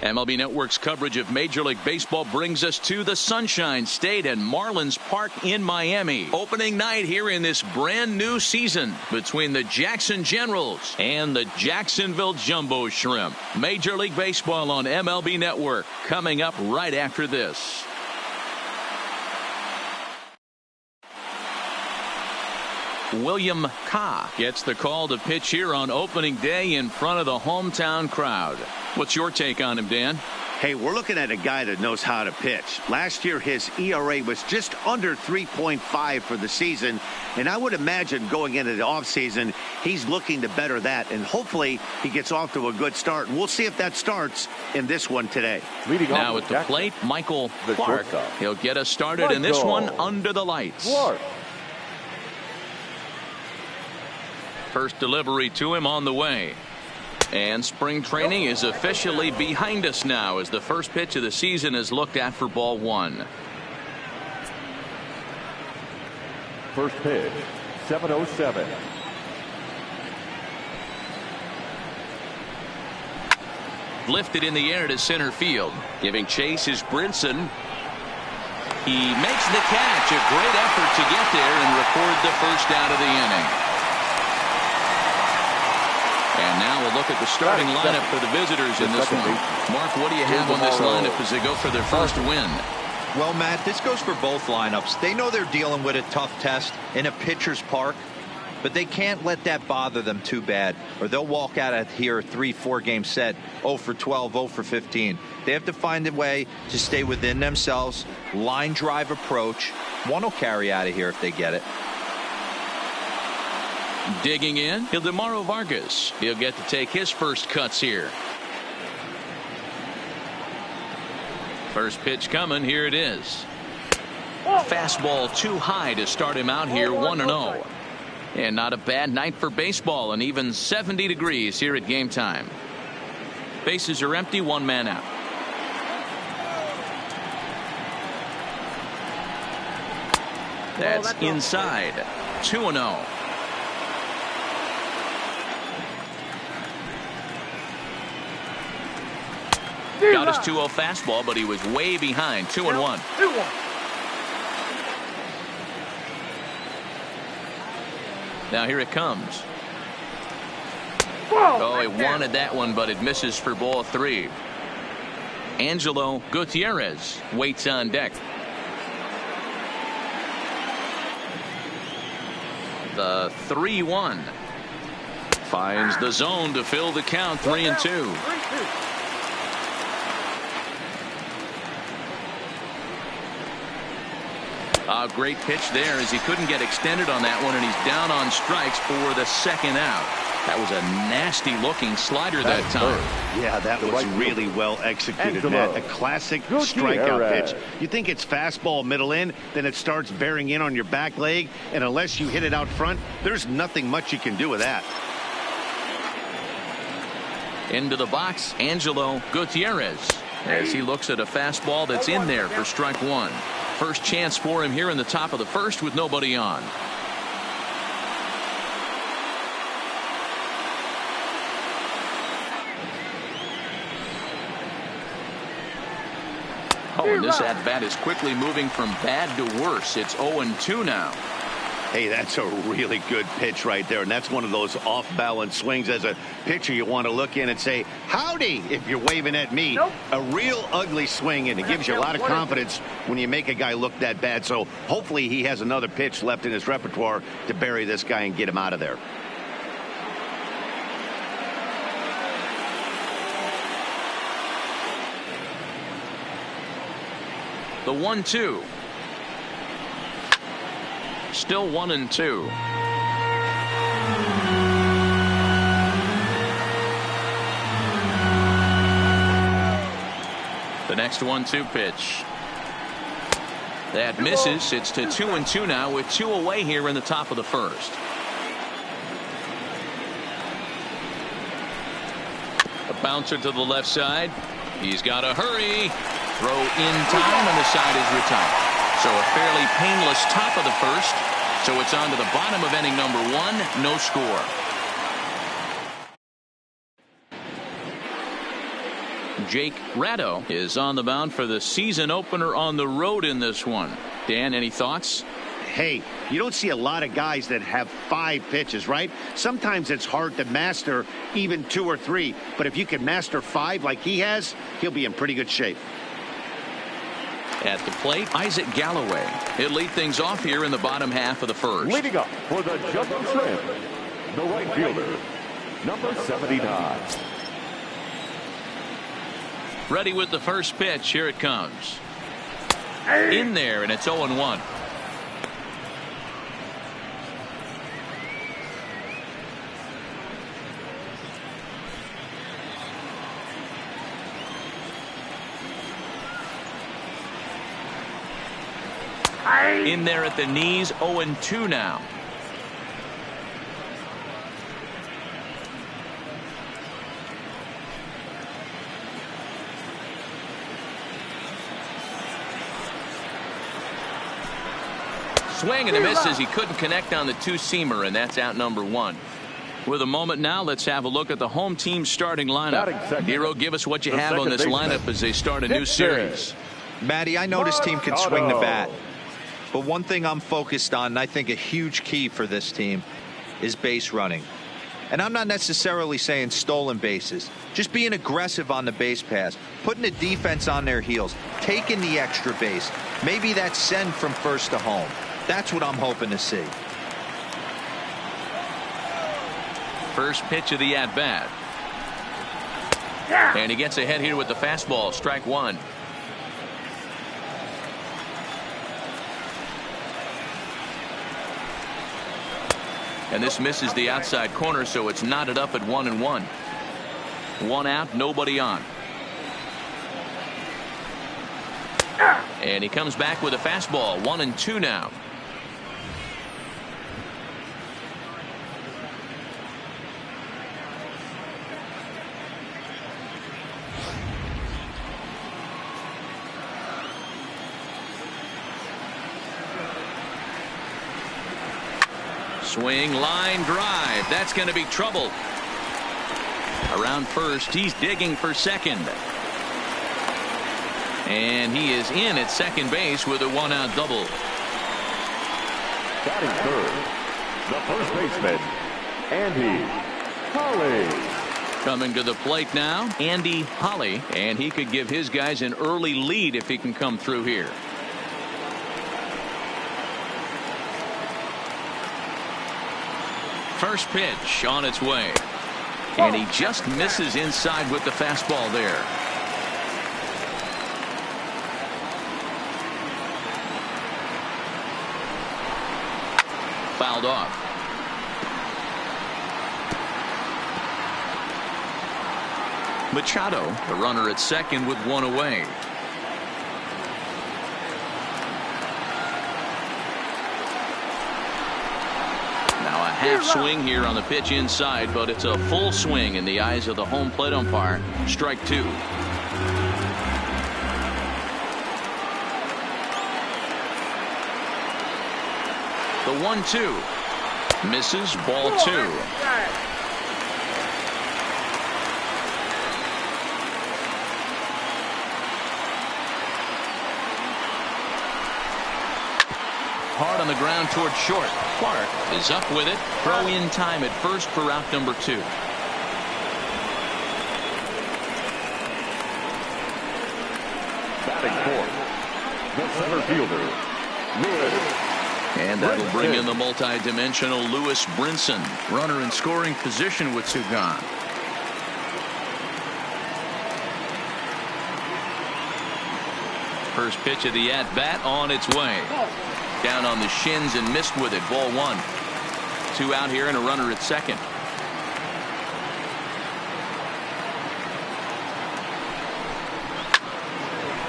MLB Network's coverage of Major League Baseball brings us to the Sunshine State and Marlins Park in Miami. Opening night here in this brand new season between the Jackson Generals and the Jacksonville Jumbo Shrimp. Major League Baseball on MLB Network coming up right after this. William Kah gets the call to pitch here on opening day in front of the hometown crowd. What's your take on him, Dan? Hey, we're looking at a guy that knows how to pitch. Last year, his ERA was just under 3.5 for the season, and I would imagine going into the offseason, he's looking to better that, and hopefully he gets off to a good start. And we'll see if that starts in this one today. Now at the plate, Michael Clark. He'll get us started in this one under the lights. First delivery to him on the way. And spring training is officially behind us now as the first pitch of the season is looked at for ball one. First pitch, 7:07. Lifted in the air to center field. Giving chase is Brinson. He makes the catch. A great effort to get there and record the first out of the inning. And now we'll look at the starting lineup for the visitors in this one. Mark, what do you have on this lineup as they go for their first win? Well, Matt, this goes for both lineups. They know they're dealing with a tough test in a pitcher's park, but they can't let that bother them too bad, or they'll walk out of here a 3-4 game set, 0 for 12, 0 for 15. They have to find a way to stay within themselves, line drive approach. One will carry out of here if they get it. Digging in, Ildemaro Vargas. He'll get to take his first cuts here. First pitch coming. Here it is. Fastball too high to start him out here 1-0. And not a bad night for baseball, and even 70 degrees here at game time. Bases are empty, one man out. That's inside. 2-0. Got his 2-0 fastball, but he was way behind. 2-1. Now here it comes. Oh, he wanted that one, but it misses for ball 3. Angelo Gutierrez waits on deck. The 3-1. Finds the zone to fill the count. 3-2. A great pitch there as he couldn't get extended on that one, and he's down on strikes for the second out. That was a nasty looking slider that time. Yeah, that was really well executed, Matt. A classic strikeout pitch. You think it's fastball middle in, then it starts bearing in on your back leg, and unless you hit it out front, there's nothing much you can do with that. Into the box, Angelo Gutierrez, as he looks at a fastball that's in there for strike one. First chance for him here in the top of the first with nobody on. Oh, and this at-bat is quickly moving from bad to worse. It's 0-2 now. Hey, that's a really good pitch right there, and that's one of those off-balance swings. As a pitcher, you want to look in and say, howdy, if you're waving at me. Nope. A real ugly swing, and it gives you a lot of confidence when you make a guy look that bad. So hopefully he has another pitch left in his repertoire to bury this guy and get him out of there. The 1-2. Still 1-2. The next 1-2 pitch. That misses. It's to 2-2 now with 2 away here in the top of the first. A bouncer to the left side. He's got to hurry. Throw in time, and the side is retired. So a fairly painless top of the first. So it's on to the bottom of inning number 1. No score. Jake Ratto is on the mound for the season opener on the road in this one. Dan, any thoughts? Hey, you don't see a lot of guys that have 5 pitches, right? Sometimes it's hard to master even 2 or 3. But if you can master 5 like he has, he'll be in pretty good shape. At the plate, Isaac Galloway. He'll lead things off here in the bottom half of the first. Leading up for the Jumbo Shrimp, the right fielder, number 79. Ready with the first pitch. Here it comes. In there, and it's 0-1. In there at the knees, 0-2 now. Swing and a miss as he couldn't connect on the two-seamer, and that's out number 1. With a moment now, let's have a look at the home team starting lineup. Nero, give us what you have on this lineup as they start a new series. Matty, I know this team can swing the bat. But one thing I'm focused on, and I think a huge key for this team, is base running. And I'm not necessarily saying stolen bases. Just being aggressive on the base pass, putting the defense on their heels, taking the extra base. Maybe that's send from first to home. That's what I'm hoping to see. First pitch of the at-bat. And he gets ahead here with the fastball, strike 1. And this misses the outside corner, so it's knotted up at 1-1. 1 out, nobody on. And he comes back with a fastball, 1-2 now. Swing, line drive. That's going to be trouble. Around first, he's digging for second. And he is in at second base with a 1-out double. Batting third, the first baseman, Andy Holly. Coming to the plate now, Andy Holly, and he could give his guys an early lead if he can come through here. First pitch on its way. And he just misses inside with the fastball there. Fouled off. Machado, the runner at second with 1 away. Half swing here on the pitch inside, but it's a full swing in the eyes of the home plate umpire. Strike 2. The 1-2 misses, ball 2. Hard on the ground toward short. Clark is up with it. Throw in time at first for out number 2. Batting fourth, the center fielder, Lewis. And that'll bring in the multi-dimensional Lewis Brinson. Runner in scoring position with 2 gone. First pitch of the at-bat on its way. Down on the shins and missed with it. Ball 1. 2 out here and a runner at second.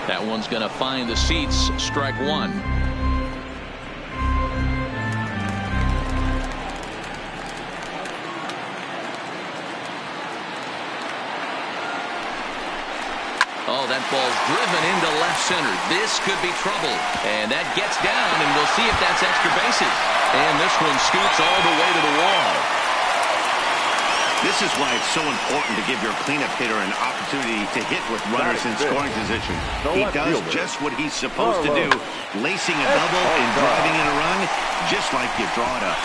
That one's going to find the seats. Strike 1. Oh, that ball's driven into left center. This could be trouble. And that gets down, and we'll see if that's extra bases. And this one scoots all the way to the wall. This is why it's so important to give your cleanup hitter an opportunity to hit with runners in scoring position. He does just what he's supposed to do, lacing a double and driving in a run, just like you draw it up.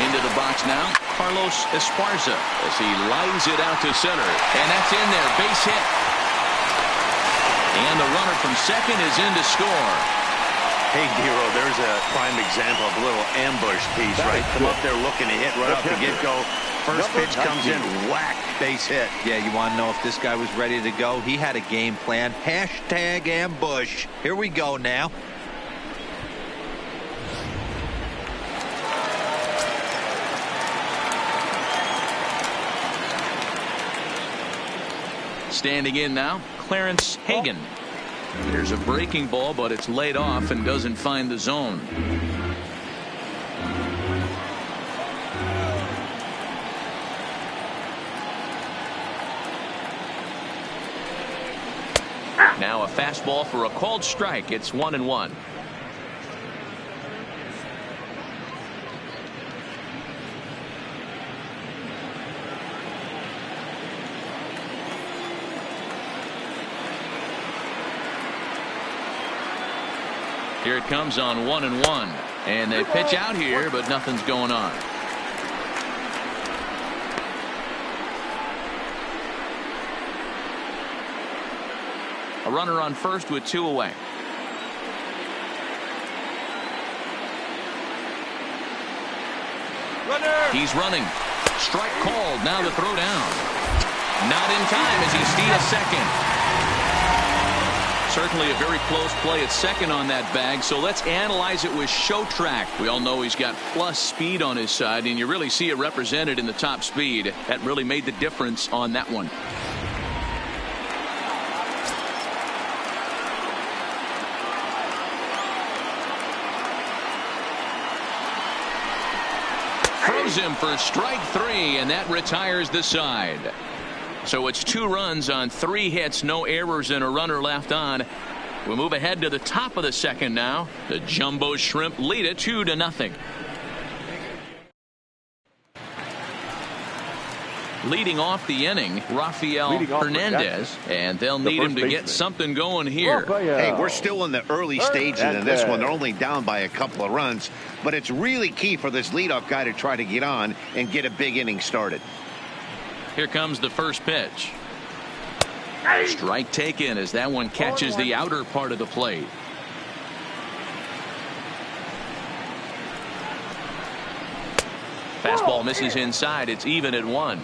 Into the box now, Carlos Esparza as he lines it out to center. And that's in there, base hit. And the runner from second is in to score. Hey, Dero, there's a prime example of a little ambush piece, right? Come up there looking to hit right off the get-go. First pitch comes in, whack, base hit. Yeah, you want to know if this guy was ready to go? He had a game plan. Hashtag ambush. Here we go now. Standing in now, Clarence Hagan. There's a breaking ball, but it's laid off and doesn't find the zone. Now a fastball for a called strike. It's 1-1. Here it comes on 1-1, and they pitch out here, but nothing's going on. A runner on first with 2 away. Runner. He's running. Strike called. Now the throw down. Not in time as he steals second. Certainly a very close play at second on that bag, so let's analyze it with Show Track. We all know he's got plus speed on his side, and you really see it represented in the top speed. That really made the difference on that one. Throws him for strike 3, and that retires the side. So it's 2 runs on 3 hits, no errors, and a runner left on. We'll move ahead to the top of the second now. The Jumbo Shrimp lead it 2-0. Leading off the inning, Rafael Hernandez, and they'll need him to get something going here. Hey, we're still in the early stages in this one. They're only down by a couple of runs, but it's really key for this leadoff guy to try to get on and get a big inning started. Here comes the first pitch. Strike taken as that one catches the outer part of the plate. Fastball misses inside. It's even at 1.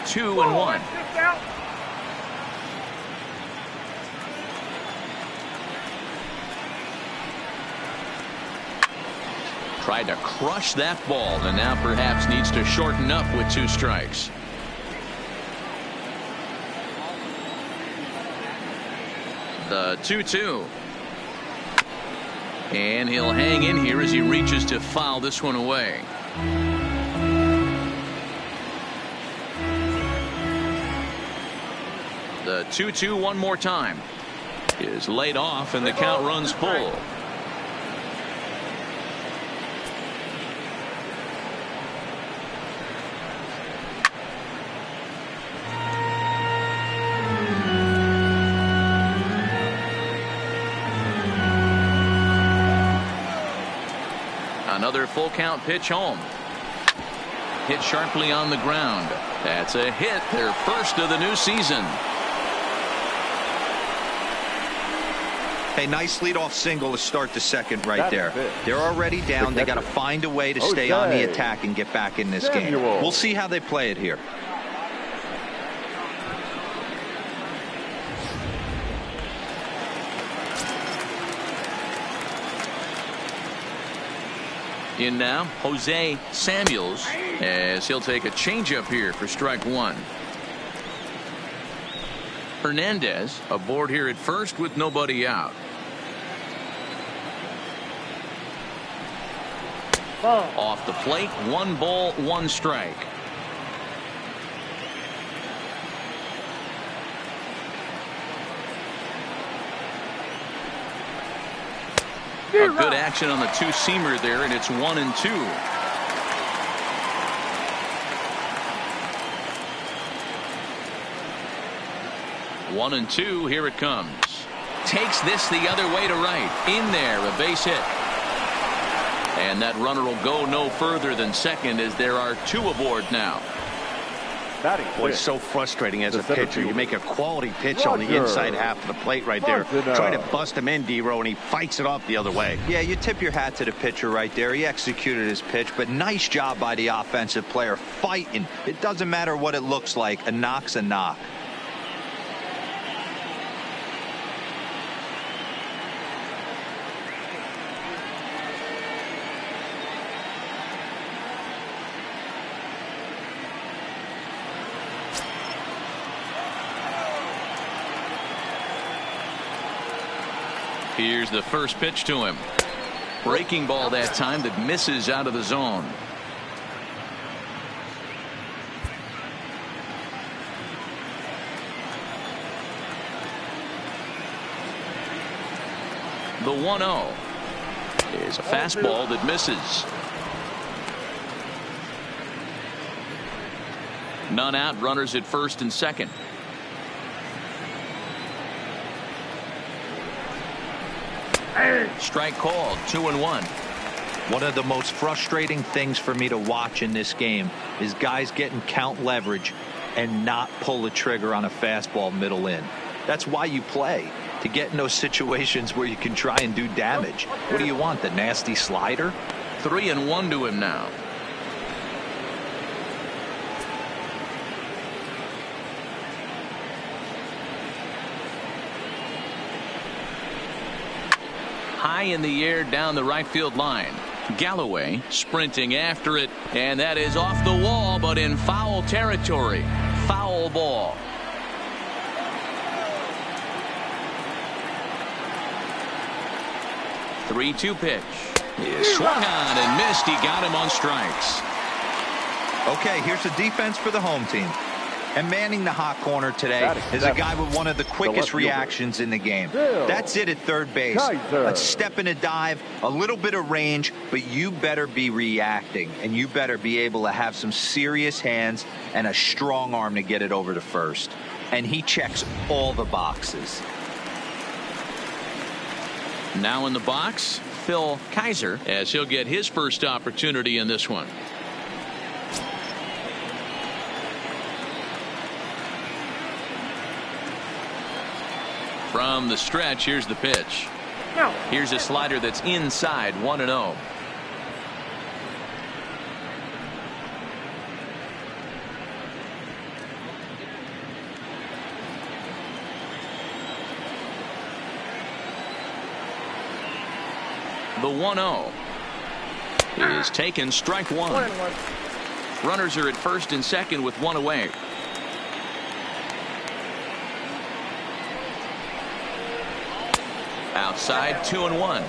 Two and 1. Tried to crush that ball, and now perhaps needs to shorten up with 2 strikes. The 2-2. And he'll hang in here as he reaches to foul this one away. The 2-2 one more time is laid off, and the count runs full. Another full count pitch home. Hit sharply on the ground. That's a hit, their first of the new season. A nice leadoff single to start the second right there. They're already down. They got to find a way to stay on the attack and get back in this game. We'll see how they play it here. In now, Jose Samuels, as he'll take a changeup here for strike 1. Hernandez aboard here at first with nobody out. Off the plate, 1 ball, 1 strike. A good action on the two-seamer there, and it's 1-2. One and two, here it comes. Takes this the other way to right. In there, a base hit. And that runner will go no further than second as there are 2 aboard now. Boy, it's so frustrating as a pitcher. You make a quality pitch on the inside half of the plate right there. Try to bust him in, D-Row, and he fights it off the other way. Yeah, you tip your hat to the pitcher right there. He executed his pitch, but nice job by the offensive player fighting. It doesn't matter what it looks like. A knock's a knock. Here's the first pitch to him. Breaking ball that time that misses out of the zone. The 1-0 is a fastball that misses. None out, runners at first and second. Strike called, 2-1. One of the most frustrating things for me to watch in this game is guys getting count leverage and not pull the trigger on a fastball middle in. That's why you play, to get in those situations where you can try and do damage. What do you want, the nasty slider? 3-1 to him now. High in the air down the right field line. Galloway sprinting after it, and that is off the wall but in foul territory. Foul ball. The 3-2 pitch is swung on and missed. He got him on strikes. Okay, here's the defense for the home team. And manning the hot corner today is a guy with one of the quickest reactions in the game. That's it at third base. A step and a dive, a little bit of range, but you better be reacting, and you better be able to have some serious hands and a strong arm to get it over to first. And he checks all the boxes. Now in the box, Phil Kaiser, as he'll get his first opportunity in this one. From the stretch, here's the pitch. Here's a slider that's inside, 1-0. The 1-0 is taken, strike one. Runners are at first and second with 1 away. Outside, 2-1.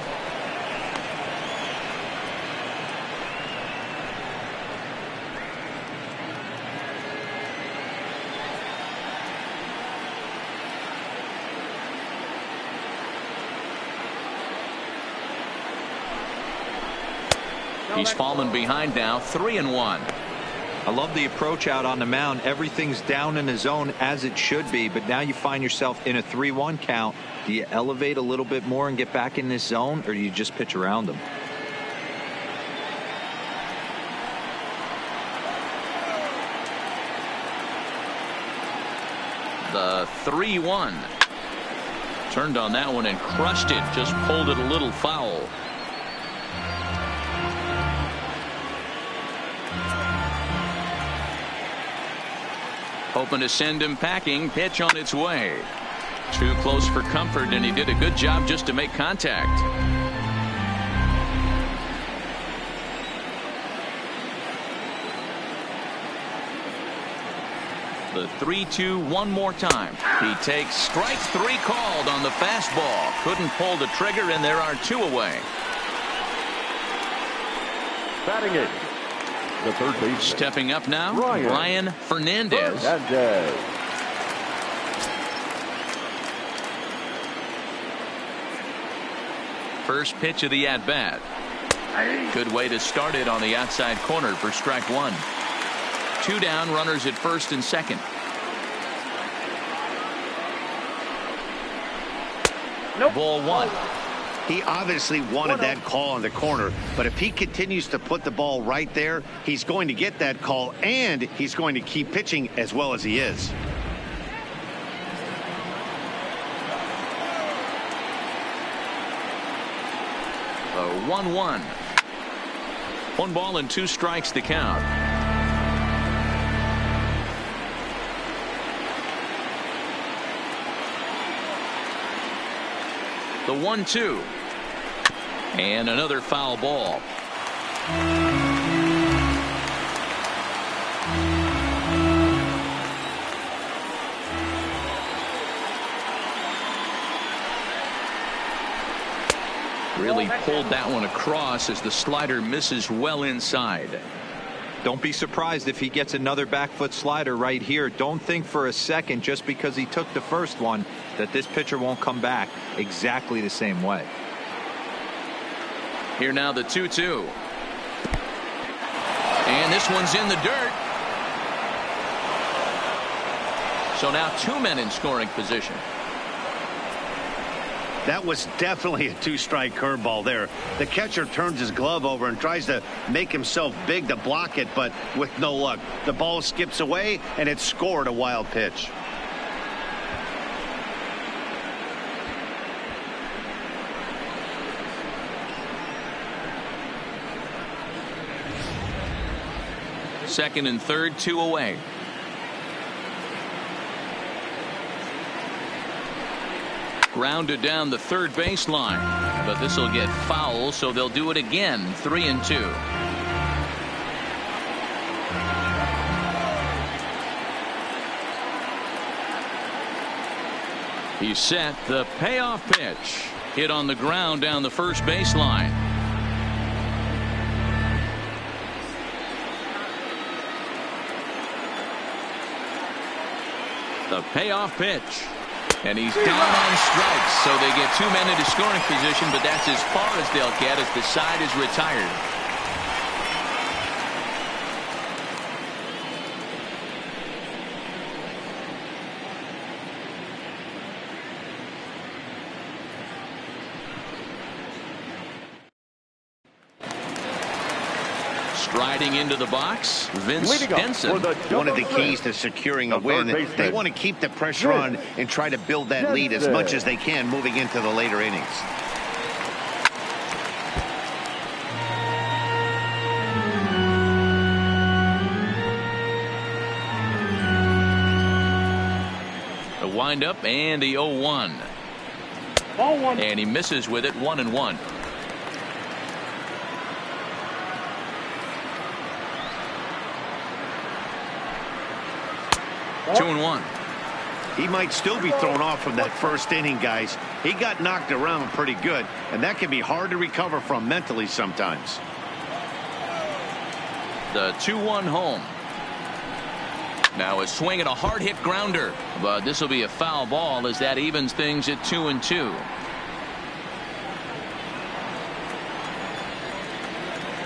He's fallen behind now, 3-1. I love the approach out on the mound. Everything's down in the zone as it should be, but now you find yourself in a 3-1 count. Do you elevate a little bit more and get back in this zone, or do you just pitch around them? The 3-1. Turned on that one and crushed it. Just pulled it a little foul. Hoping to send him packing. Pitch on its way. Too close for comfort, and he did a good job just to make contact. The 3-2 one more time. He takes strike 3 called on the fastball. Couldn't pull the trigger, and there are 2 away. Batting it, the third baseman. Stepping up now, Brian Fernandez. First pitch of the at-bat. Good way to start it on the outside corner for strike one. 2 down, runners at first and second. Ball 1. He obviously wanted that call on the corner, but if he continues to put the ball right there, he's going to get that call, and he's going to keep pitching as well as he is. The 1-1. 1 ball and 2 strikes to count. The 1-2. And another foul ball. Really pulled that one across as the slider misses well inside. Don't be surprised if he gets another back foot slider right here. Don't think for a second, just because he took the first one, that this pitcher won't come back exactly the same way. Here now the 2-2. And this one's in the dirt. So now 2 men in scoring position. That was definitely a 2-strike curveball there. The catcher turns his glove over and tries to make himself big to block it, but with no luck. The ball skips away, and it scored a wild pitch. Second and third, 2 away. Grounded down the third baseline, but this will get foul, so they'll do it again. 3-2. He's set. The payoff pitch hit on the ground down the first baseline. The payoff pitch. And he's down on strikes, so they get 2 men into scoring position, but that's as far as they'll get as the side is retired. Striding into the box, Vince Stenson. One of the keys to securing a win, they want to keep the pressure on and try to build that lead as much as they can moving into the later innings. The windup and the 0-1. And he misses with it. 1-1. 2-1. He might still be thrown off from that first inning, guys. He got knocked around pretty good, and that can be hard to recover from mentally sometimes. The 2-1 home. Now a swing at a hard hit grounder, but this will be a foul ball as that evens things at 2-2.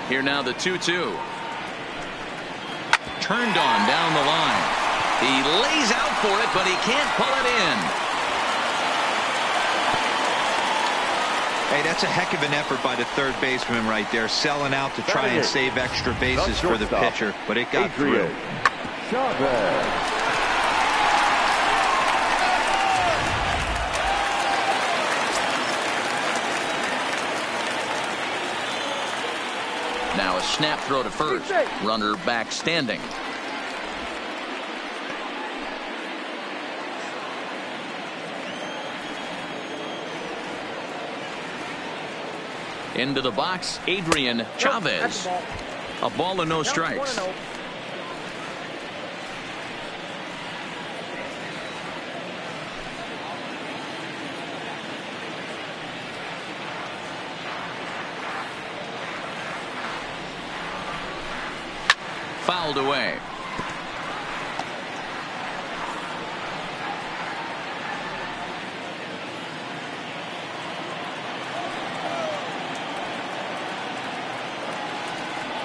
Here now the 2-2. Turned on down the line. He lays out for it, but he can't pull it in. Hey, that's a heck of an effort by the third baseman right there, selling out to try and save extra bases for the pitcher, but it got through. Now a snap throw to first. Runner back standing. Into the box, Adrian Chavez. A ball and no strikes. fouled away.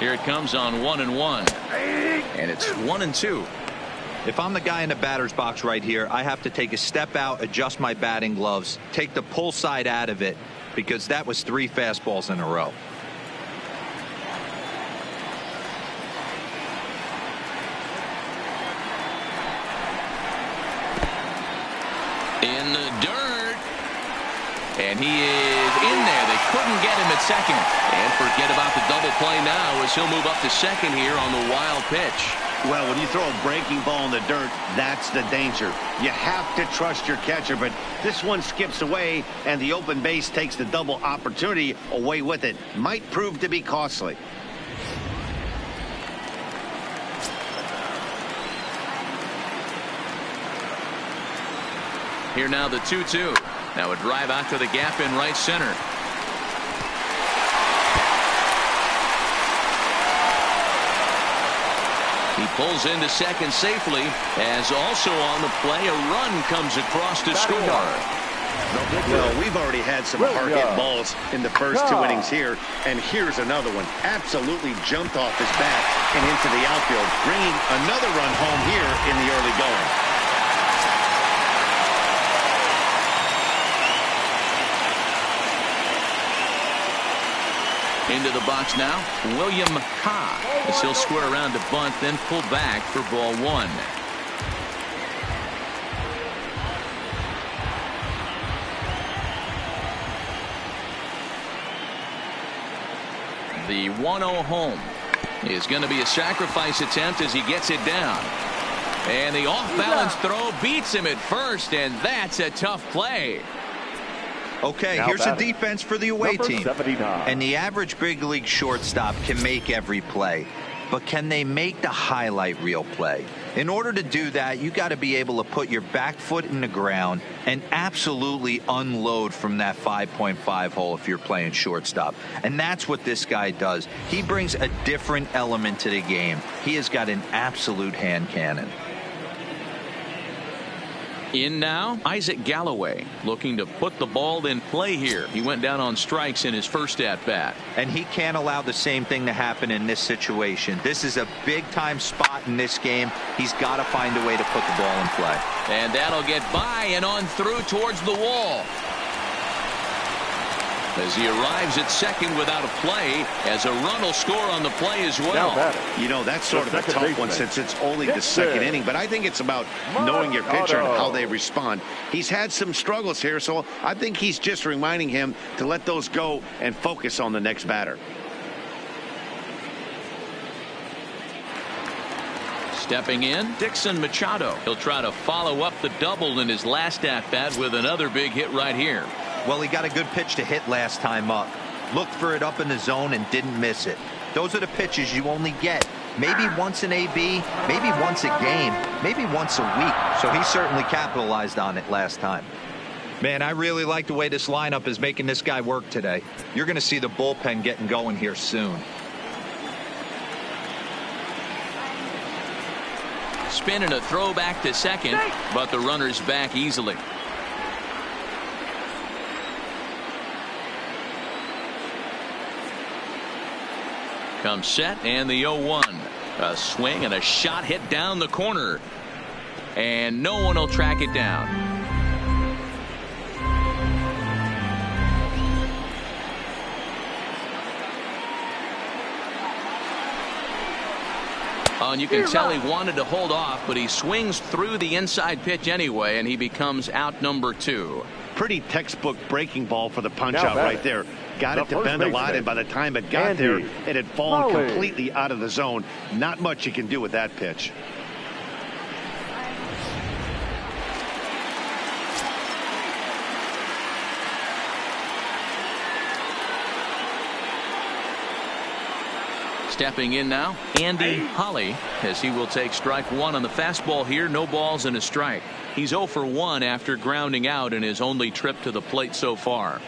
Here it comes on 1-1. And it's 1-2. If I'm the guy in the batter's box right here, I have to take a step out, adjust my batting gloves, take the pull side out of it, because that was 3 fastballs in a row. In the dirt. And he is in there. They couldn't get him at second. And forget about the double play now as he'll move up to second here on the wild pitch. Well, when you throw a breaking ball in the dirt, that's the danger. You have to trust your catcher, but this one skips away, and the open base takes the double opportunity away with it. Might prove to be costly. Here now the 2-2. Now a drive out to the gap in right center. He pulls into second safely, as also on the play a run comes across to score. Well, we've already had some hard-hit balls in the first 2 innings here, and here's another one. Absolutely jumped off his bat and into the outfield, bringing another run home here in the early going. Into the box now, William Ka, as he'll square around to bunt, then pull back for ball 1. The 1-0 home is going to be a sacrifice attempt as he gets it down. And the off-balance throw beats him at first, and that's a tough play. Okay, now here's batting. a defense for the away Number team. 79. And the average big league shortstop can make every play. But can they make the highlight reel play? In order to do that, you got to be able to put your back foot in the ground and absolutely unload from that 5.5 hole if you're playing shortstop. And that's what this guy does. He brings a different element to the game. He has got an absolute hand cannon. In now, Isaac Galloway, looking to put the ball in play here. He went down on strikes in his first at-bat. And he can't allow the same thing to happen in this situation. This is a big-time spot in this game. He's got to find a way to put the ball in play. And that'll get by and on through towards the wall. As he arrives at second without a play, as a run will score on the play as well. You know, that's sort of a tough one since it's only the second inning, but I think it's about knowing your pitcher and how they respond. He's had some struggles here, so I think he's just reminding him to let those go and focus on the next batter. Stepping in, Dixon Machado. He'll try to follow up the double in his last at-bat with another big hit right here. Well, he got a good pitch to hit last time up. Looked for it up in the zone and didn't miss it. Those are the pitches you only get. Maybe once an AB, maybe once a game, maybe once a week. So he certainly capitalized on it last time. Man, I really like the way this lineup is making this guy work today. You're going to see the bullpen getting going here soon. Spin and a throw back to second, but the runner's back easily. Comes set and the 0-1. A swing and a shot hit down the corner. And no one will track it down. And you can tell he wanted to hold off, but he swings through the inside pitch anyway, and he becomes out number 2. Pretty textbook breaking ball for the punch-out right there. Got it to bend a lot, and by the time it got there, it had fallen completely out of the zone. Not much you can do with that pitch. Stepping in now, Andy Holly, as he will take strike 1 on the fastball here. No balls and a strike. He's 0 for 1 after grounding out in his only trip to the plate so far.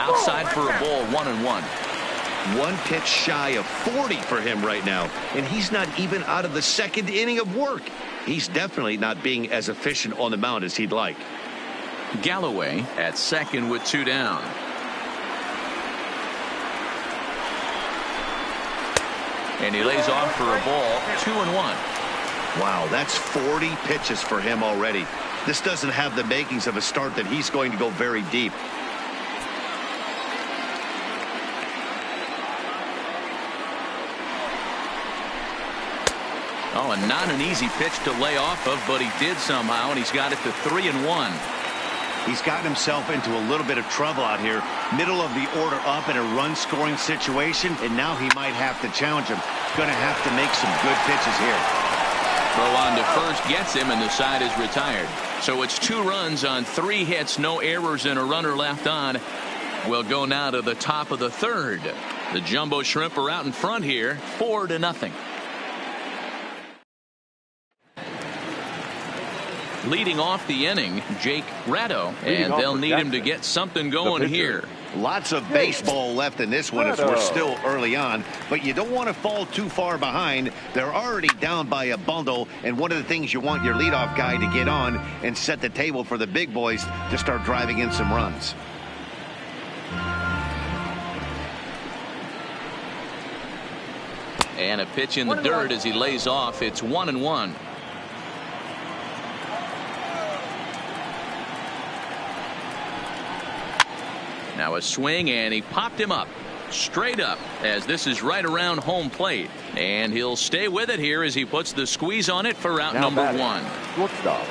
Outside for a ball, 1-1. One pitch shy of 40 for him right now, and he's not even out of the second inning of work. He's definitely not being as efficient on the mound as he'd like. Galloway at second with 2 down. And he lays off for a ball, 2-1. Wow, that's 40 pitches for him already. This doesn't have the makings of a start that he's going to go very deep. Oh, and not an easy pitch to lay off of, but he did somehow, and he's got it to 3-1. He's gotten himself into a little bit of trouble out here. Middle of the order up in a run-scoring situation, and now he might have to challenge him. Going to have to make some good pitches here. Throw on to first gets him, and the side is retired. So it's 2 runs on 3 hits, no errors, and a runner left on. We'll go now to the top of the 3rd. The Jumbo Shrimp are out in front here, 4-0. Leading off the inning, Jake Ratto, and they'll need him to get something going here. Lots of baseball left in this one as we're still early on, but you don't want to fall too far behind. They're already down by a bundle, and one of the things you want your leadoff guy to get on and set the table for the big boys to start driving in some runs. And a pitch in the dirt as he lays off. It's 1-1. Now a swing, and he popped him up straight up as this is right around home plate, and he'll stay with it here as he puts the squeeze on it for out number 1. Shortstop,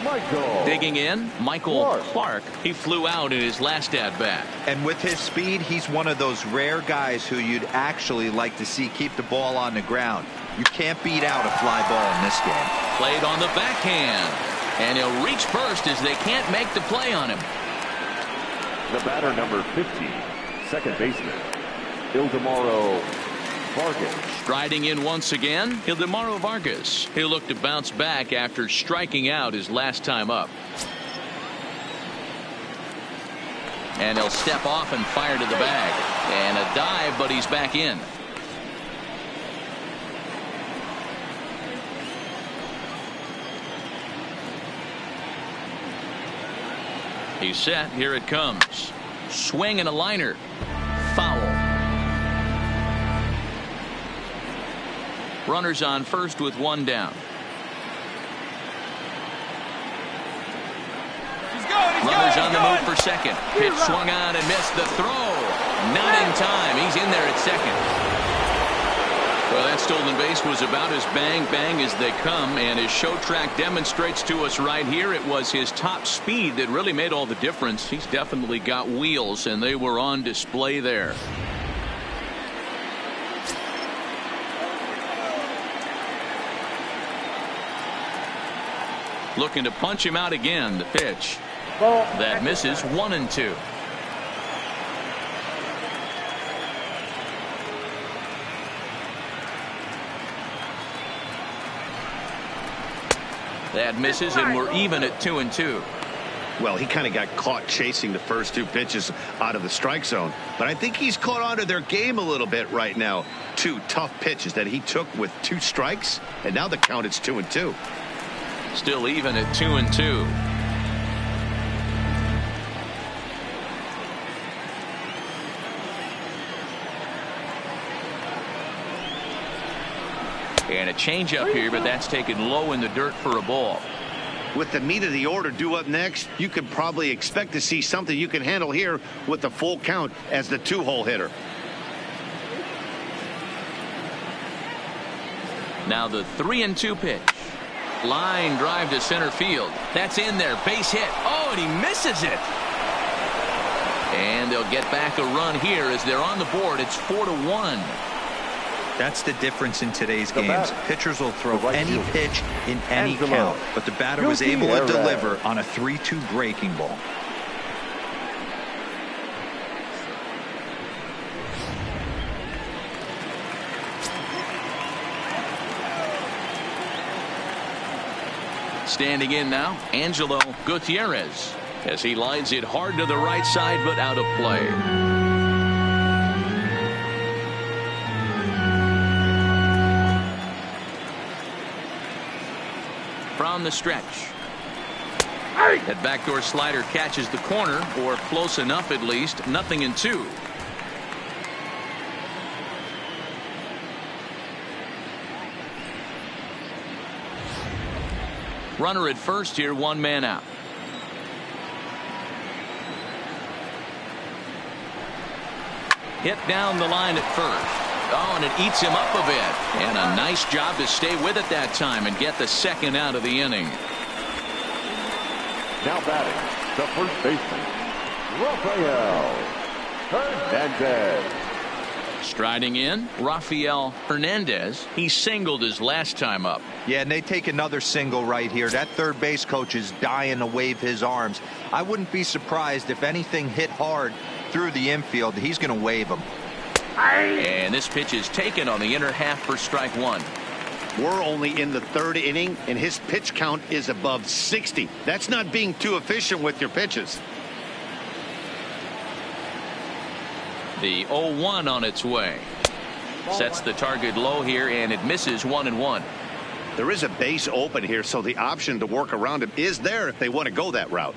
Michael. Digging in, Michael Clark. He flew out in his last at bat. And with his speed, he's one of those rare guys who you'd actually like to see keep the ball on the ground. You can't beat out a fly ball in this game. Played on the backhand, and he'll reach first as they can't make the play on him. The batter, number 50, second baseman, Ildemaro Vargas. Striding in once again, Ildemaro Vargas. He'll look to bounce back after striking out his last time up. And he'll step off and fire to the bag. And a dive, but he's back in. He's set. Here it comes. Swing and a liner. Foul. Runners on first with 1 down. Runners on the move for second. Pitch swung on and missed the throw. Not in time. He's in there at second. Well, that stolen base was about as bang as they come, and his show track demonstrates to us right here it was his top speed that really made all the difference. He's definitely got wheels, and they were on display there. Looking to punch him out again. The pitch that misses, 1-2. That misses, and we're even at 2-2. Well, he kind of got caught chasing the first 2 pitches out of the strike zone, but I think he's caught on to their game a little bit right now. 2 tough pitches that he took with 2 strikes, and now the count is 2-2. Still even at 2-2. And a changeup here, but that's taken low in the dirt for a ball. With the meat of the order due up next, you could probably expect to see something you can handle here with the full count as the 2-hole hitter. Now the 3-2 pitch. Line drive to center field. That's in there. Base hit. Oh, and he misses it. And they'll get back a run here as they're on the board. It's 4-1. That's the difference in today's games. Pitchers will throw any pitch in any count, but the batter was able to deliver on a 3-2 breaking ball. Standing in now, Angelo Gutierrez. as he lines it hard to the right side, but out of play. From the stretch. That backdoor slider catches the corner, or close enough at least. 0-2. Runner at first here, 1 man out. Hit down the line at first. Oh, and it eats him up a bit. And a nice job to stay with it that time and get the second out of the inning. Now batting, the first baseman, Rafael Hernandez. Striding in, Rafael Hernandez. He singled his last time up. Yeah, and they take another single right here. That third base coach is dying to wave his arms. I wouldn't be surprised if anything hit hard through the infield. He's going to wave them. And this pitch is taken on the inner half for strike 1. We're only in the 3rd inning, and his pitch count is above 60. That's not being too efficient with your pitches. The 0-1 on its way. Sets the target low here, and it misses 1-1. There is a base open here, so the option to work around him is there if they want to go that route.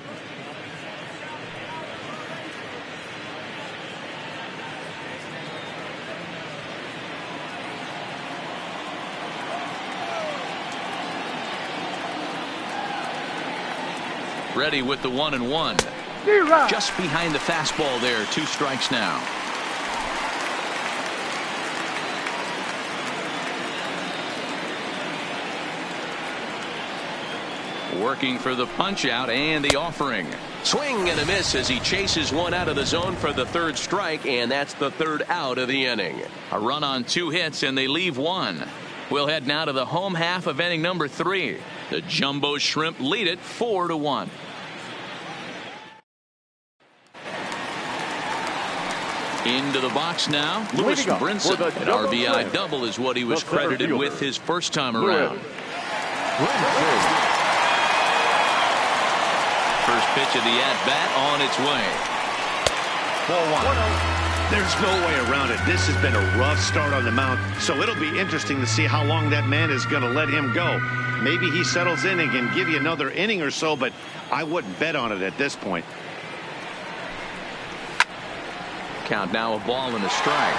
Ready with the 1-1. Just behind the fastball there. 2 strikes now. Working for the punch out and the offering. Swing and a miss as he chases one out of the zone for the 3rd strike, and that's the 3rd out of the inning. A run on 2 hits, and they leave 1. We'll head now to the home half of inning number 3. The Jumbo Shrimp lead it 4-1. Into the box now, Lewis Brinson. An RBI double is what he was credited with his first time around. First pitch of the at-bat on its way. 4-1. There's no way around it. This has been a rough start on the mound, so it'll be interesting to see how long that man is going to let him go. Maybe he settles in and can give you another inning or so, but I wouldn't bet on it at this point. Count now, a ball and a strike.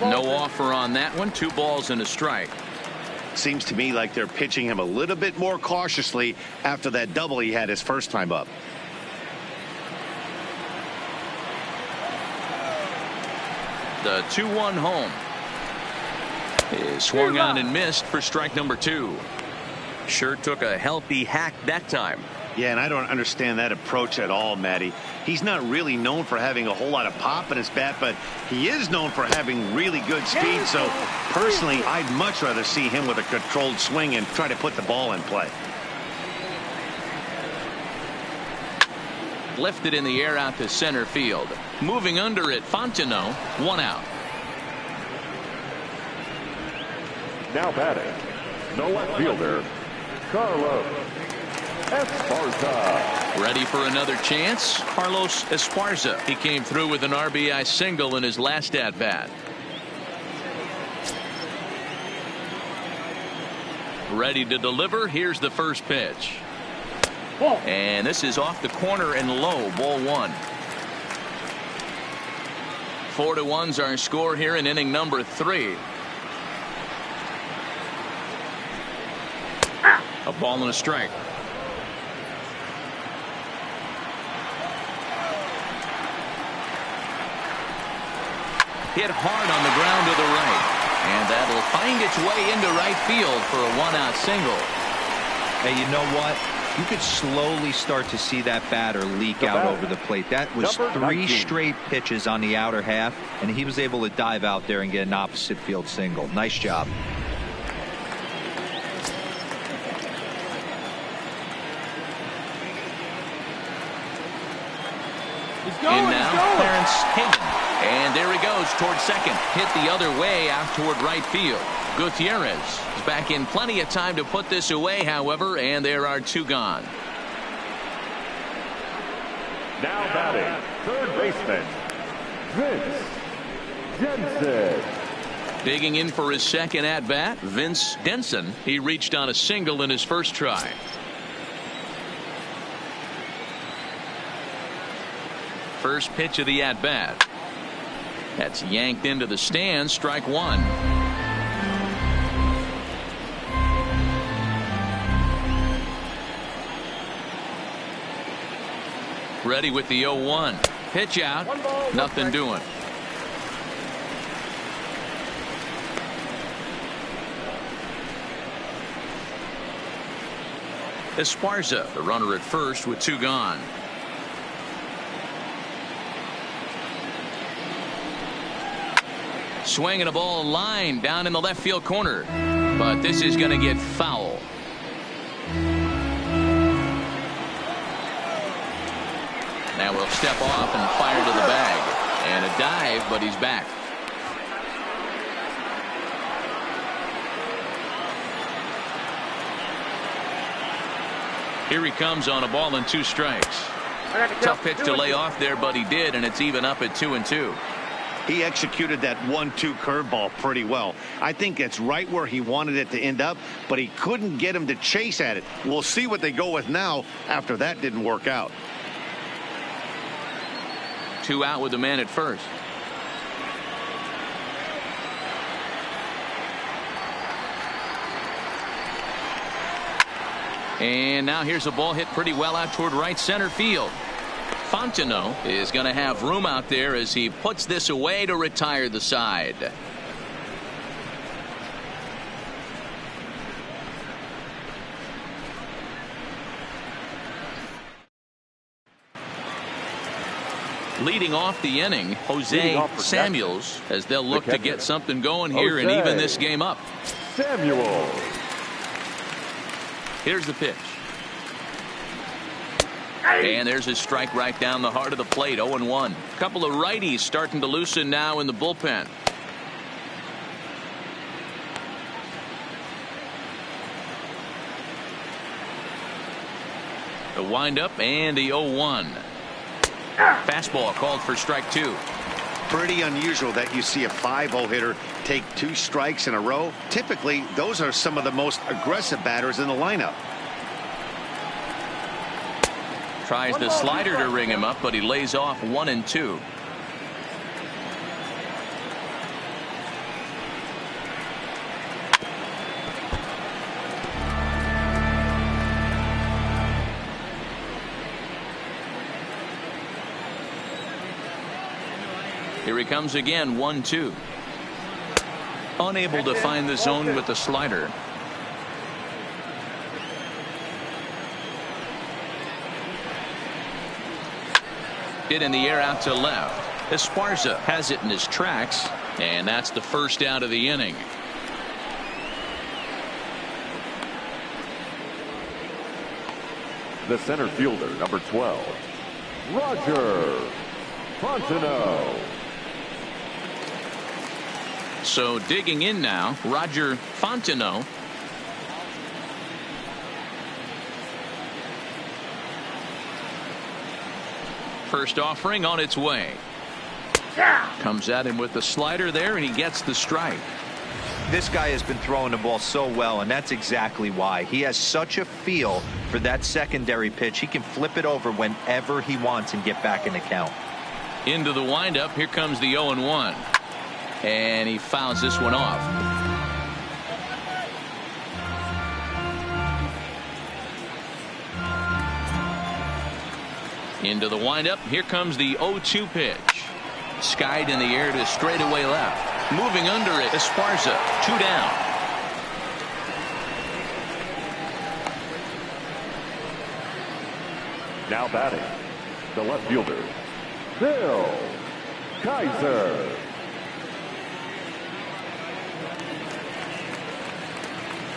No offer on that one. 2 balls and a strike. Seems to me like they're pitching him a little bit more cautiously after that double he had his first time up. The 2-1 home is swung on and missed for strike number 2. Sure took a healthy hack that time. Yeah, and I don't understand that approach at all, Matty. He's not really known for having a whole lot of pop in his bat, but he is known for having really good speed. So personally, I'd much rather see him with a controlled swing and try to put the ball in play. Lifted in the air out to center field. Moving under it, Fontenot. 1 out. Now batting, the left fielder, Carlos Esparza. Ready for another chance? Carlos Esparza. He came through with an RBI single in his last at-bat. Ready to deliver. Here's the first pitch. And this is off the corner and low. Ball 1. 4-1's our score here in inning number 3. A ball and a strike. Hit hard on the ground to the right. And that'll find its way into right field for a 1-out single. Hey, you know what? You could slowly start to see that batter leak out over the plate. That was 3 straight pitches on the outer half, and he was able to dive out there and get an opposite field single. Nice job. In now, Clarence Hagan. And there he goes toward second. Hit the other way out toward right field. Gutierrez is back in plenty of time to put this away, however, and there are 2 gone. Now batting, third baseman, Vince Jensen. Digging in for his second at-bat, Vince Denson. He reached on a single in his first try. First pitch of the at-bat. That's yanked into the stands, strike 1. Ready with the 0-1. Pitch out. Nothing doing. Esparza, the runner at first with 2 gone. Swinging a ball line down in the left field corner. But this is going to get foul. Now we'll step off and fire to the bag. And a dive, but he's back. Here he comes on a ball and 2 strikes. Tough pitch to lay off there, but he did, and it's even up at 2-2. He executed that 1-2 curveball pretty well. I think it's right where he wanted it to end up, but he couldn't get him to chase at it. We'll see what they go with now after that didn't work out. 2 out with the man at first. And now here's a ball hit pretty well out toward right center field. Fontenot is going to have room out there as he puts this away to retire the side. Leading off the inning, Jose Samuels, as they'll look to get something going here and even this game up. Samuels. Here's the pitch. And there's his strike right down the heart of the plate. 0-1. A couple of righties starting to loosen now in the bullpen. The windup and the 0-1. Fastball called for strike 2. Pretty unusual that you see a 5-0 hitter take 2 strikes in a row. Typically, those are some of the most aggressive batters in the lineup. Tries the slider to ring him up, but he lays off 1-2. Here he comes again, 1-2. Unable to find the zone with the slider. Hit in the air out to left. Esparza has it in his tracks, and that's the first out of the inning. The center fielder, number 12, Roger Fontenot. So digging in now, Roger Fontenot. First offering on its way. Comes at him with the slider there, and he gets the strike. This guy has been throwing the ball so well, and that's exactly why. He has such a feel for that secondary pitch. He can flip it over whenever he wants and get back in the count. Into the windup. Here comes the 0-1. And he fouls this one off. Into the windup. Here comes the 0-2 pitch. Skied in the air to straightaway left. Moving under it, Esparza. 2 down. Now batting, the left fielder, Phil Kaiser.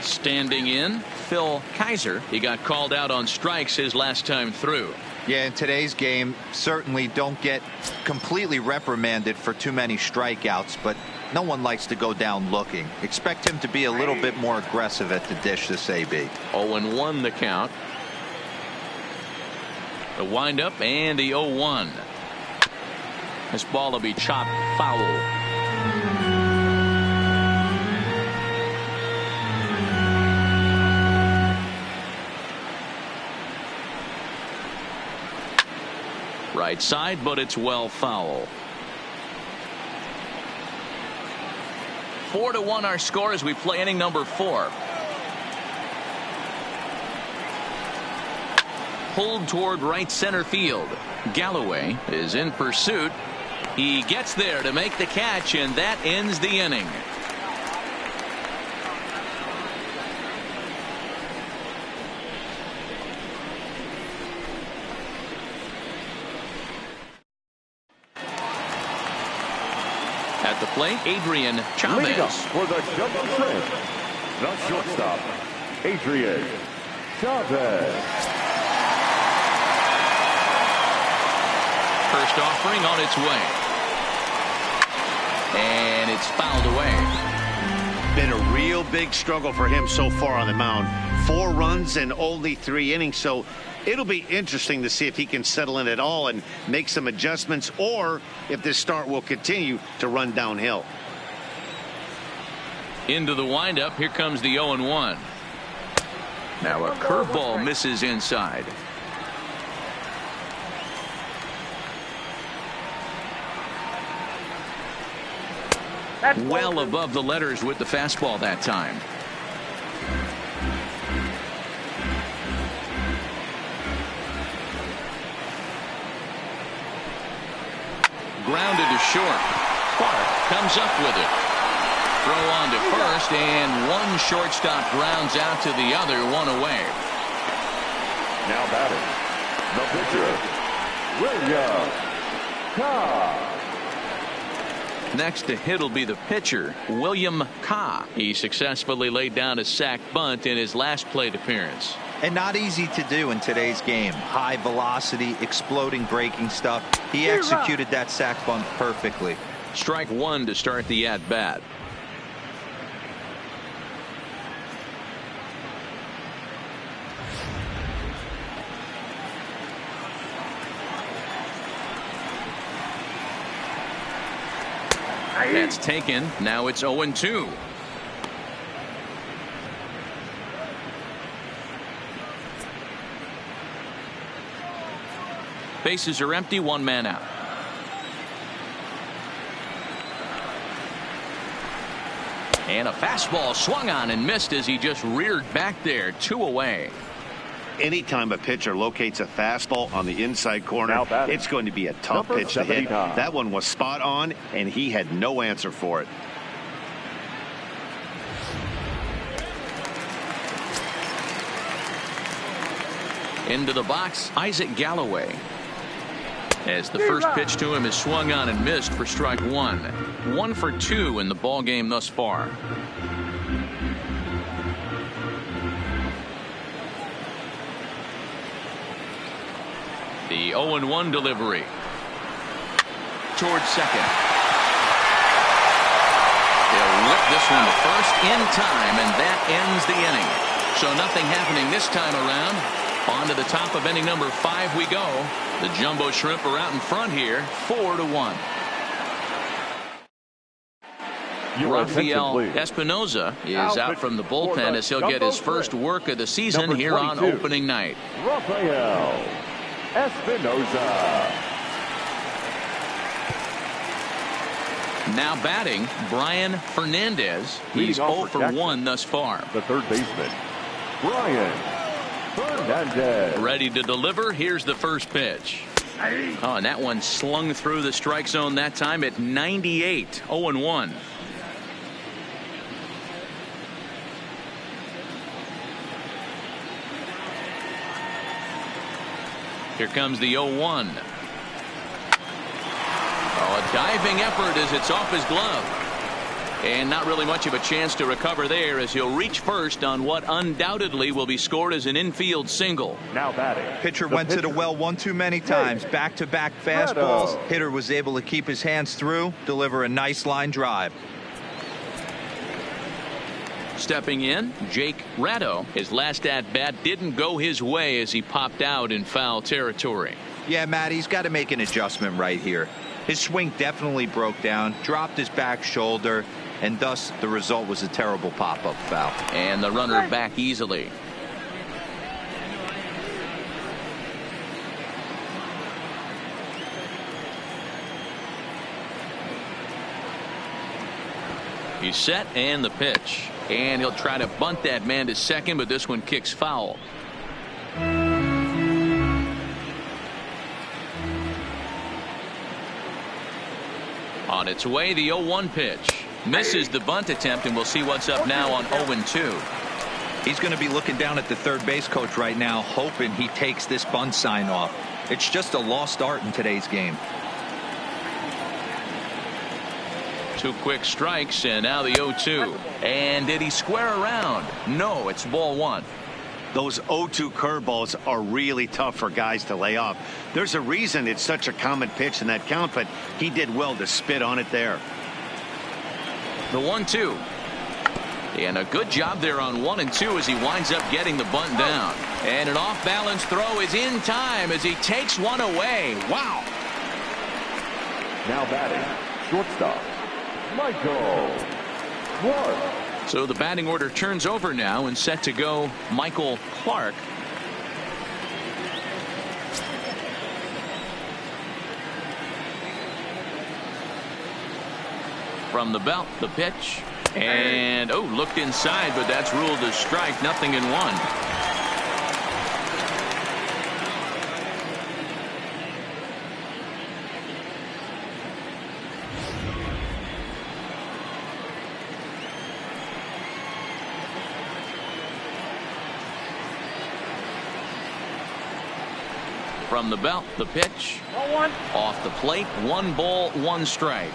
Standing in, Phil Kaiser. He got called out on strikes his last time through. Yeah, in today's game, certainly don't get completely reprimanded for too many strikeouts, but no one likes to go down looking. Expect him to be a little bit more aggressive at the dish this AB. 0-1 the count. The windup and the 0-1. This ball will be chopped foul. Right side, but it's well foul. 4-1 our score as we play inning number 4. Pulled toward right center field. Galloway is in pursuit. He gets there to make the catch, and that ends the inning. At the plate, Adrian Chavez. Leading up for the Jumbo Shrimp, the shortstop, Adrian Chavez. First offering on its way. And it's fouled away. Been a real big struggle for him so far on the mound. 4 runs and only 3 innings, so it'll be interesting to see if he can settle in at all and make some adjustments, or if this start will continue to run downhill. Into the windup. Here comes the 0-1. Now a curveball misses inside. Well above the letters with the fastball that time. Grounded to short. Park comes up with it. Throw on to first, and one shortstop grounds out to the other, 1 away. Now batting, the pitcher, William Cobb. Next to hit will be the pitcher, William Ka. He successfully laid down a sac bunt in his last plate appearance. And not easy to do in today's game. High velocity, exploding breaking stuff. He executed that sac bunt perfectly. Strike 1 to start the at-bat. That's taken. Now it's 0-2. Bases are empty, 1 man out. And a fastball swung on and missed as he just reared back there, 2 away. Anytime a pitcher locates a fastball on the inside corner, it's going to be a tough pitch to hit. That one was spot on, and he had no answer for it. Into the box, Isaac Galloway. As the first pitch to him is swung on and missed for strike 1. 1 for 2 in the ball game thus far. The 0-1 delivery. Towards second. They'll whip this one to first in time, and that ends the inning. So nothing happening this time around. On to the top of inning number 5 we go. The Jumbo Shrimp are out in front here, 4-1. Rafael Espinoza is out from the bullpen as he'll get his first work of the season here on opening night. Rafael Espinoza. Now batting, Brian Fernandez. He's 0 for 1 thus far. The third baseman, Brian Fernandez. Ready to deliver. Here's the first pitch. Oh, and that one slung through the strike zone that time at 98. 0-1. Here comes the 0-1. Oh, a diving effort as it's off his glove. And not really much of a chance to recover there as he'll reach first on what undoubtedly will be scored as an infield single. Now batting. Pitcher went to the well one too many times. Back-to-back fastballs. Hitter was able to keep his hands through, deliver a nice line drive. Stepping in, Jake Ratto. His last at-bat didn't go his way as he popped out in foul territory. Yeah, Matt, he's got to make an adjustment right here. His swing definitely broke down, dropped his back shoulder, and thus the result was a terrible pop-up foul. And the runner back easily. He's set and the pitch. And he'll try to bunt that man to second, but this one kicks foul. On its way, the 0-1 pitch. Misses the bunt attempt, and we'll see what's up now on 0-2. He's going to be looking down at the third base coach right now, hoping he takes this bunt sign off. It's just a lost art in today's game. 2 quick strikes, and now the 0-2. And did he square around? No, it's ball 1. Those 0-2 curveballs are really tough for guys to lay off. There's a reason it's such a common pitch in that count, but he did well to spit on it there. The 1-2. And a good job there on 1 and 2 as he winds up getting the bunt down. And an off-balance throw is in time as he takes one away. Wow. Now batting, shortstop, Michael Clarke. So the batting order turns over now and set to go Michael Clarke. From the belt, the pitch. And, oh, looked inside, but that's ruled a strike. Nothing in 1. From the belt, the pitch. Off the plate, 1 ball, 1 strike.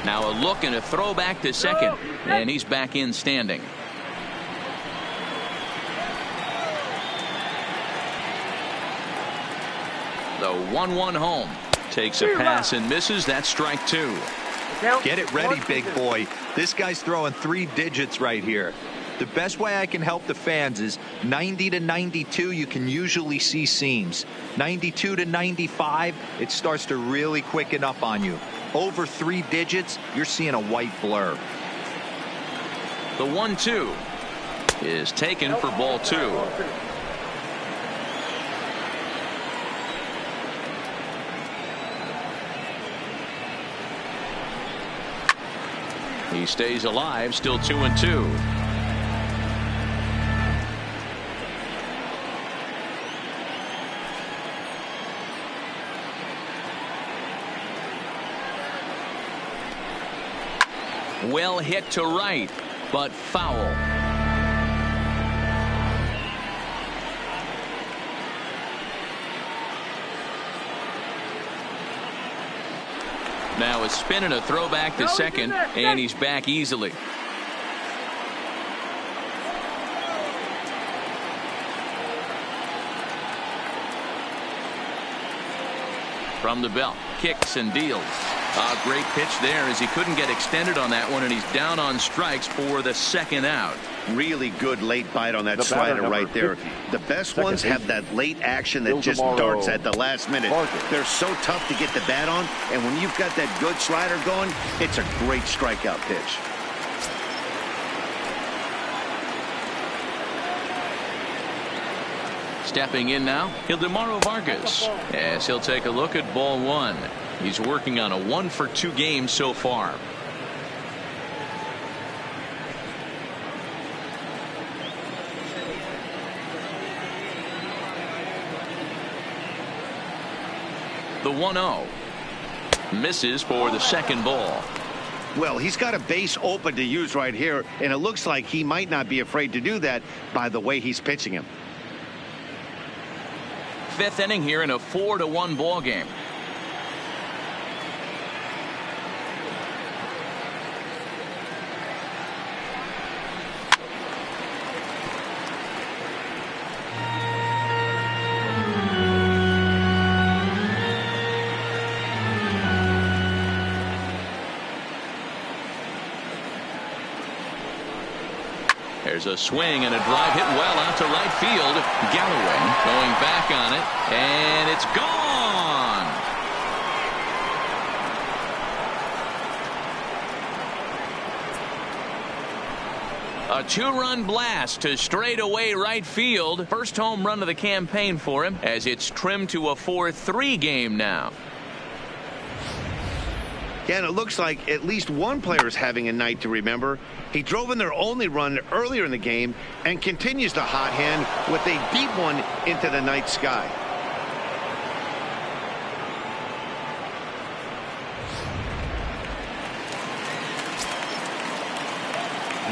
Now a look and a throw back to second, and he's back in standing. The 1-1 home. Takes a pass and misses. That's strike 2. Get it ready, big boy. This guy's throwing 3 digits right here. The best way I can help the fans is 90 to 92. You can usually see seams. 92 to 95, it starts to really quicken up on you. Over 3 digits, you're seeing a white blur. The 1-2 is taken for ball 2. He stays alive, still 2-2. Well hit to right, but foul. Now a spin and a throwback to second, and he's back easily. From the belt, kicks and deals. A great pitch there as he couldn't get extended on that one, and he's down on strikes for the 2nd out. Really good late bite on that slider right there. The best ones have that late action that just darts at the last minute. They're so tough to get the bat on, and when you've got that good slider going, it's a great strikeout pitch. Stepping in now, Ildemaro Vargas, as he'll take a look at ball 1. He's working on a 1-for-2 game so far. The 1-0 misses for the 2nd ball. Well, he's got a base open to use right here, and it looks like he might not be afraid to do that by the way he's pitching him. 5th inning here in a 4-1 ball game. There's a swing and a drive hit well out to right field. Galloway going back on it, and it's gone. A two-run blast to straightaway right field. First home run of the campaign for him, as it's trimmed to a 4-3 game now. Yeah, and it looks like at least one player is having a night to remember. He drove in their only run earlier in the game and continues the hot hand with a deep one into the night sky.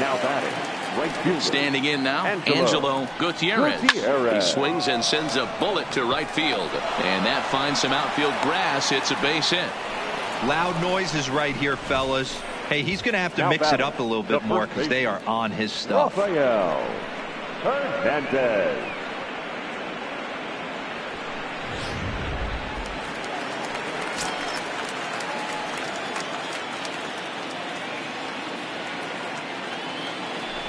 Now batting, right fielder. Standing in now, Angelo Gutierrez. He swings and sends a bullet to right field. And that finds some outfield grass. It's a base hit. Loud noises right here, fellas. Hey, he's going to have to mix it up a little bit more because they are on his stuff. Rafael Hernandez.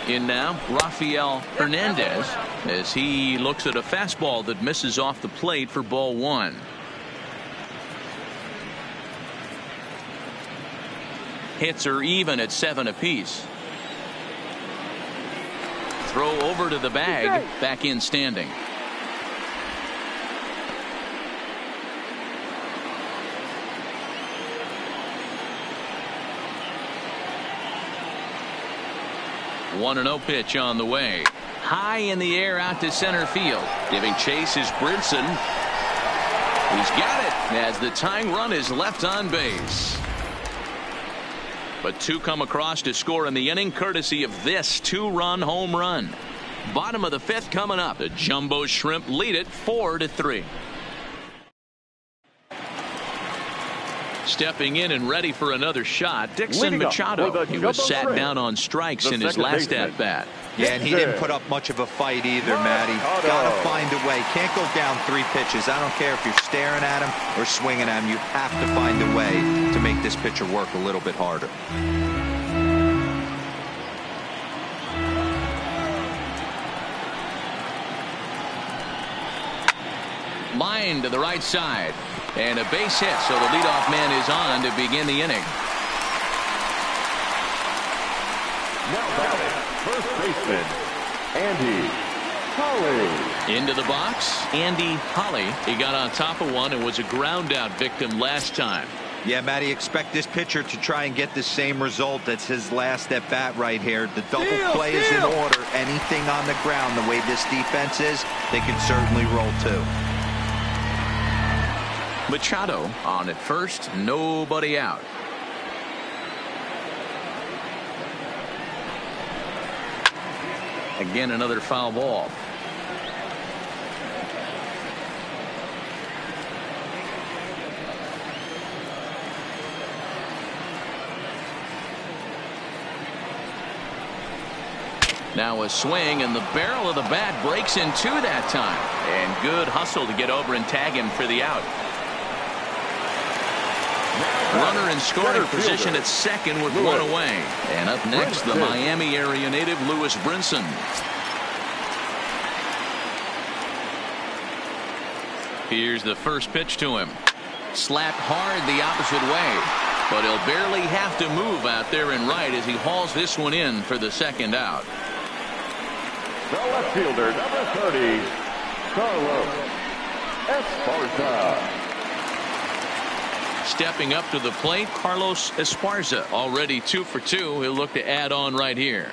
In now, Rafael Hernandez, as he looks at a fastball that misses off the plate for ball one. Hits are even at 7 apiece. Throw over to the bag, back in standing. One 1-0 pitch on the way. High in the air out to center field. Giving chase is Brinson. He's got it as the tying run is left on base. But two come across to score in the inning, courtesy of this two-run home run. Bottom of the fifth coming up. The Jumbo Shrimp lead it 4-3. Stepping in and ready for another shot, Dixon Machado. He was sat down on strikes in his last at bat. Yeah, and he didn't put up much of a fight either, Matty. Got to find a way. Can't go down 3 pitches. I don't care if you're staring at him or swinging at him. You have to find a way to make this pitcher work a little bit harder. Line to the right side. And a base hit, so the leadoff man is on to begin the inning. Now batting, first baseman, Andy Holly. Into the box, Andy Holly. He got on top of one and was a ground out victim last time. Yeah, Matty, expect this pitcher to try and get the same result. That's his last at bat right here. The double play is in order. Anything on the ground, the way this defense is, they can certainly roll too. Machado on at first, nobody out. Again, another foul ball. Now a swing, and the barrel of the bat breaks in two that time. And good hustle to get over and tag him for the out. Runner in scoring position at second with one away. And up next, the Miami area native Lewis Brinson. Here's the first pitch to him. Slapped hard the opposite way. But he'll barely have to move out there in right as he hauls this one in for the second out. The left fielder, number 30, Carlos Esparza. Stepping up to the plate, Carlos Esparza, already 2 for 2. He'll look to add on right here.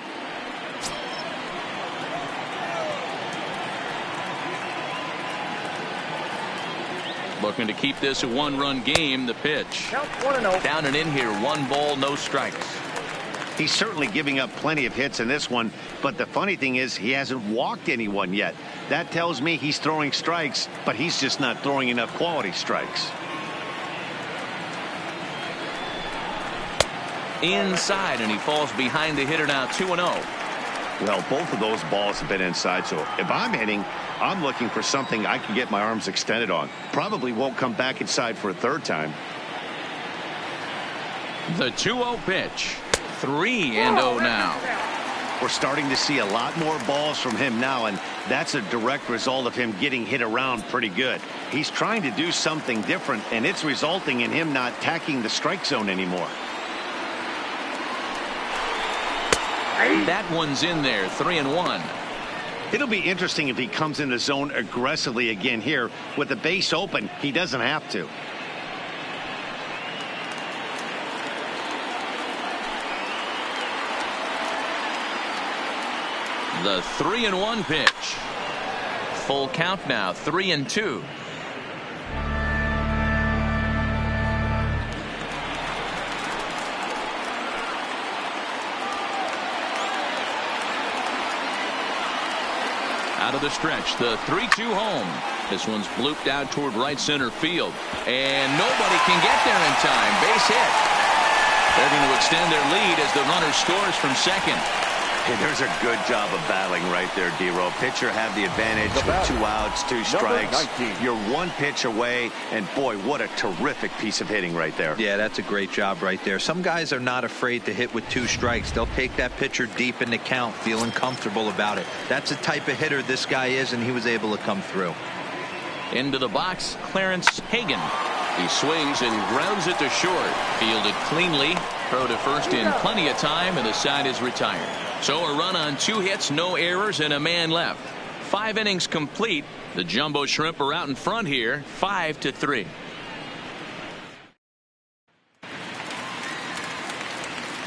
Looking to keep this a one-run game. The pitch. Down and in here. 1 ball, no strikes. He's certainly giving up plenty of hits in this one, but the funny thing is he hasn't walked anyone yet. That tells me he's throwing strikes, but he's just not throwing enough quality strikes. Inside, and he falls behind the hitter now. 2-0. Well, both of those balls have been inside, so if I'm hitting, I'm looking for something I can get my arms extended on. Probably won't come back inside for a third time. The 2-0 pitch. 3-0 now. We're starting to see a lot more balls from him now, and that's a direct result of him getting hit around pretty good. He's trying to do something different, and it's resulting in him not attacking the strike zone anymore. That one's in there, 3-1. It'll be interesting if he comes in the zone aggressively again here. With the base open, he doesn't have to. The 3-1 pitch. Full count now, 3-2. Out of the stretch, the 3-2 home. This one's blooped out toward right center field. And nobody can get there in time. Base hit. They're going to extend their lead as the runner scores from second. Hey, there's a good job of battling right there, D-Row. Pitcher had the advantage with 2 outs, 2 strikes. You're 1 pitch away, and boy, what a terrific piece of hitting right there. Yeah, that's a great job right there. Some guys are not afraid to hit with 2 strikes. They'll take that pitcher deep in the count, feeling comfortable about it. That's the type of hitter this guy is, and he was able to come through. Into the box, Clarence Hagan. He swings and grounds it to short. Fielded cleanly. Throw to first in plenty of time, and the side is retired. So a run on 2 hits, no errors, and a man left. 5 innings complete. The Jumbo Shrimp are out in front here, 5-3.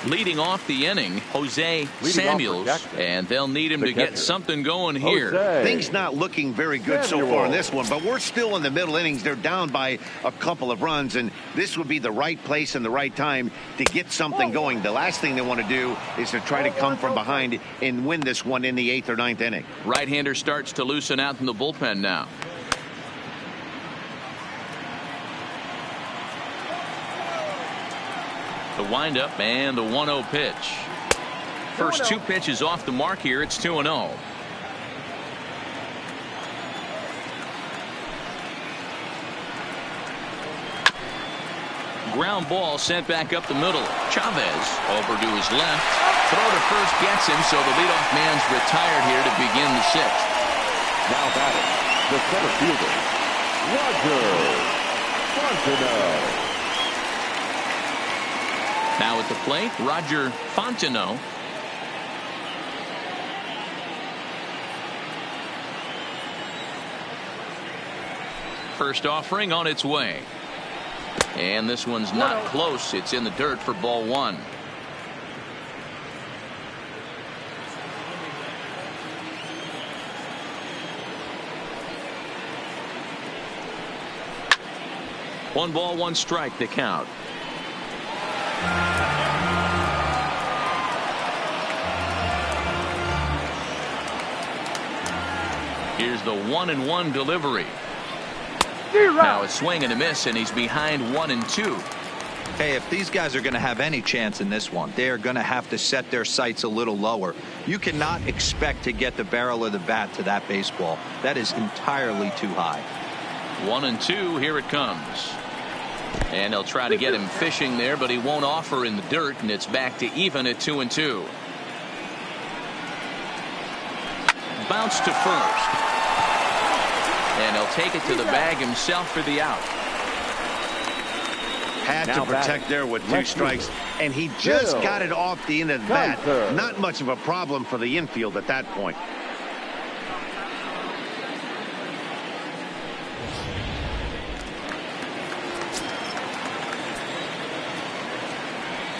Leading off the inning, Jose Samuels, and they'll need him to get something going here. Things not looking very good so far in this one, but we're still in the middle innings. They're down by a couple of runs, and this would be the right place and the right time to get something going. The last thing they want to do is to try to come from behind and win this one in the 8th or 9th inning. Right-hander starts to loosen out in the bullpen now. The windup and the 1-0 pitch. First 2 pitches off the mark here. It's 2-0. Ground ball sent back up the middle. Chavez over to his left. Throw to first gets him, so the leadoff man's retired here to begin the 6th. Now batting, the center fielder, Roger Fontenot. Now at the plate, Roger Fontenot. First offering on its way. And this one's not close. It's in the dirt for ball 1. One ball, 1 strike to count. Here's the 1-1 delivery. Now a swing and a miss, and he's behind 1-2. Hey, if these guys are going to have any chance in this one, they are going to have to set their sights a little lower. You cannot expect to get the barrel of the bat to that baseball. That is entirely too high. 1-2, here it comes. And they'll try to get him fishing there, but he won't offer in the dirt, and it's back to even at 2-2. Bounce to first. And he'll take it to the bag himself for the out. Had to protect there with 2 strikes, and he just got it off the end of the bat. Not much of a problem for the infield at that point.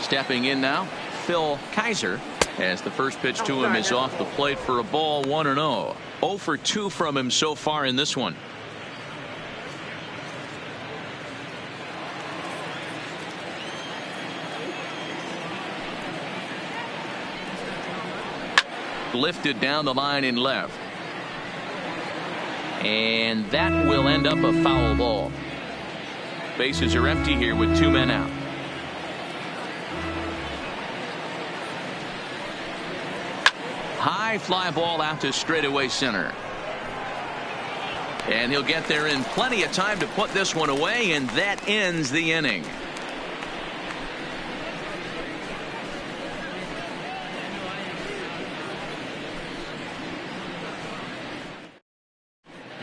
Stepping in now, Phil Kaiser, as the first pitch to him is off the plate for a ball, 1-0. 0 for 2 from him so far in this one. Lifted down the line in left. And that will end up a foul ball. Bases are empty here with 2 men out. High fly ball out to straightaway center. And he'll get there in plenty of time to put this one away, and that ends the inning.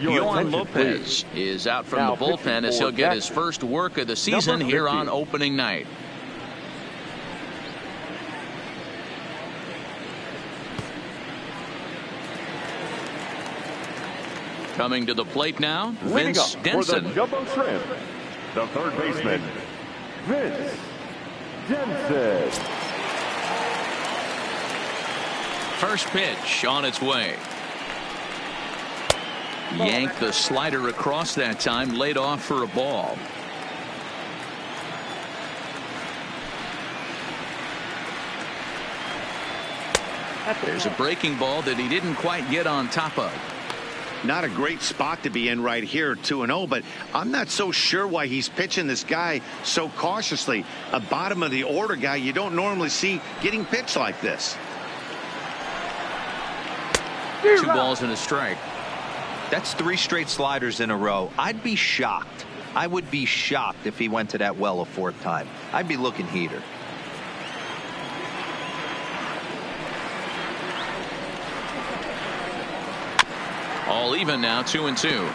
Yohan Lopez is out from the bullpen as he'll get his first work of the season here on opening night. Coming to the plate now, Vince Denson. For the Jumbo Shrimp, the third baseman, Vince Denson. First pitch on its way. Yanked the slider across that time, laid off for a ball. There's a breaking ball that he didn't quite get on top of. Not a great spot to be in right here, 2-0, but I'm not so sure why he's pitching this guy so cautiously. A bottom of the order guy you don't normally see getting pitched like this. 2 balls and a strike. That's 3 straight sliders in a row. I'd be shocked. I would be shocked if he went to that well a 4th time. I'd be looking heater. All even now, 2-2.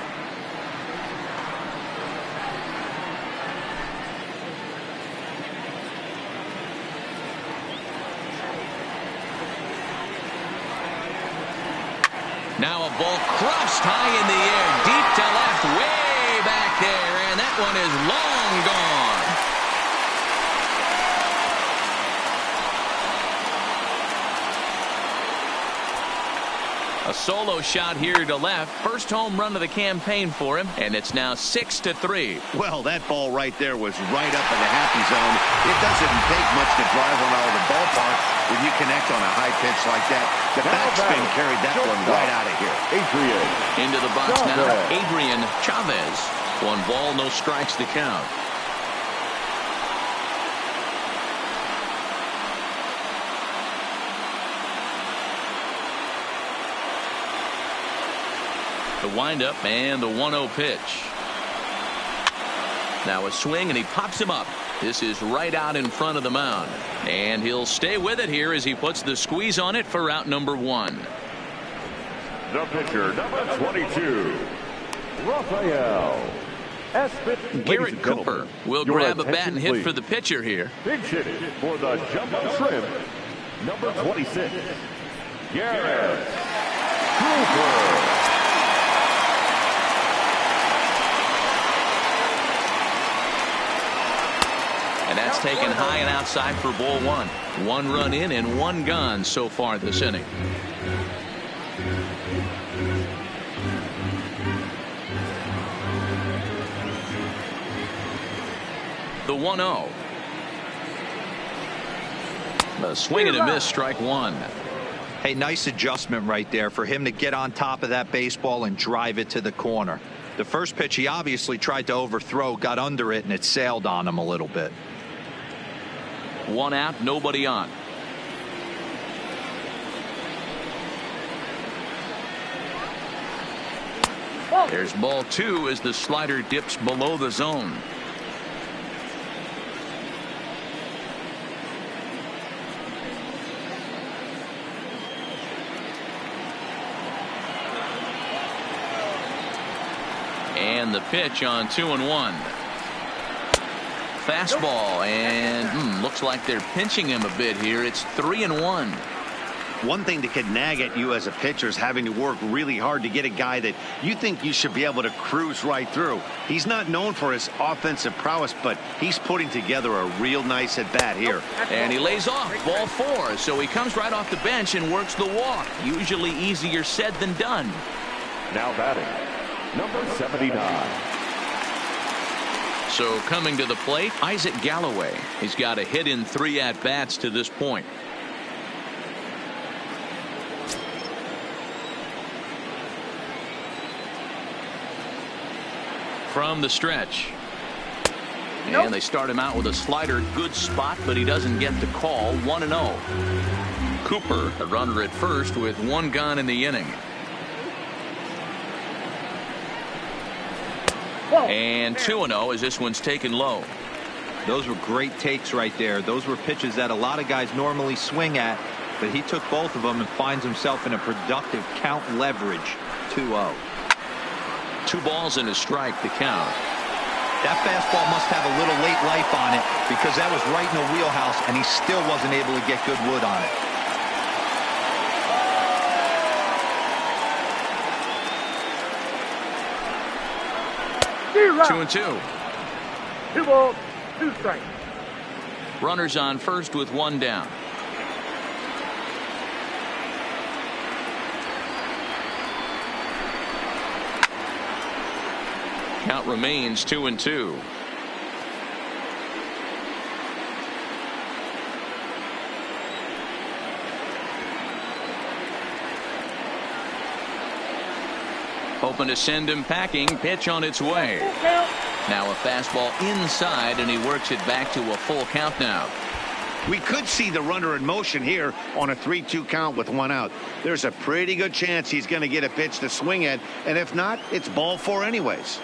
Now a ball crossed high in the air, deep to left, way back there, and that one is long gone. A solo shot here to left. First home run of the campaign for him, and it's now 6-3. Well, that ball right there was right up in the happy zone. It doesn't take much to drive one out of the ballpark when you connect on a high pitch like that. The backspin carried that one right out of here. Adrian. Into the box now, Adrian Chavez. 1 ball, no strikes to count. The windup and the 1-0 pitch. Now a swing and he pops him up. This is right out in front of the mound, and he'll stay with it here as he puts the squeeze on it for out number 1. The pitcher, number 22, Rafael Espin. Garrett Cooper will grab a bat and hit for the pitcher here. Big hit for the Jumbo Shrimp, number 26, Garrett Cooper. And that's taken high and outside for ball 1. 1 run in and 1 gone so far this inning. The 1-0. A swing and a miss, strike 1. Hey, nice adjustment right there for him to get on top of that baseball and drive it to the corner. The first pitch he obviously tried to overthrow, got under it, and it sailed on him a little bit. 1 out, nobody on. There's ball 2 as the slider dips below the zone. And the pitch on 2-1. Fastball, and looks like they're pinching him a bit here. It's 3-1. One thing that could nag at you as a pitcher is having to work really hard to get a guy that you think you should be able to cruise right through. He's not known for his offensive prowess, but he's putting together a real nice at bat here. And he lays off ball 4, so he comes right off the bench and works the walk. Usually easier said than done. Now batting, number 79. So coming to the plate, Isaac Galloway. He's got a hit in 3 at-bats to this point. From the stretch. And they start him out with a slider. Good spot, but he doesn't get the call. 1-0. Cooper, a runner at first with 1 gone in the inning. And 2-0 as this one's taken low. Those were great takes right there. Those were pitches that a lot of guys normally swing at, but he took both of them and finds himself in a productive count leverage. 2-0. 2 balls and a strike to count. That fastball must have a little late life on it because that was right in the wheelhouse, and he still wasn't able to get good wood on it. 2-2. 2 balls, 2 strikes. Runners on first with 1 down. Count remains 2-2. Hoping to send him packing. Pitch on its way. Now a fastball inside, and he works it back to a full count now. We could see the runner in motion here on a 3-2 count with 1 out. There's a pretty good chance he's going to get a pitch to swing at, and if not, it's ball 4 anyways.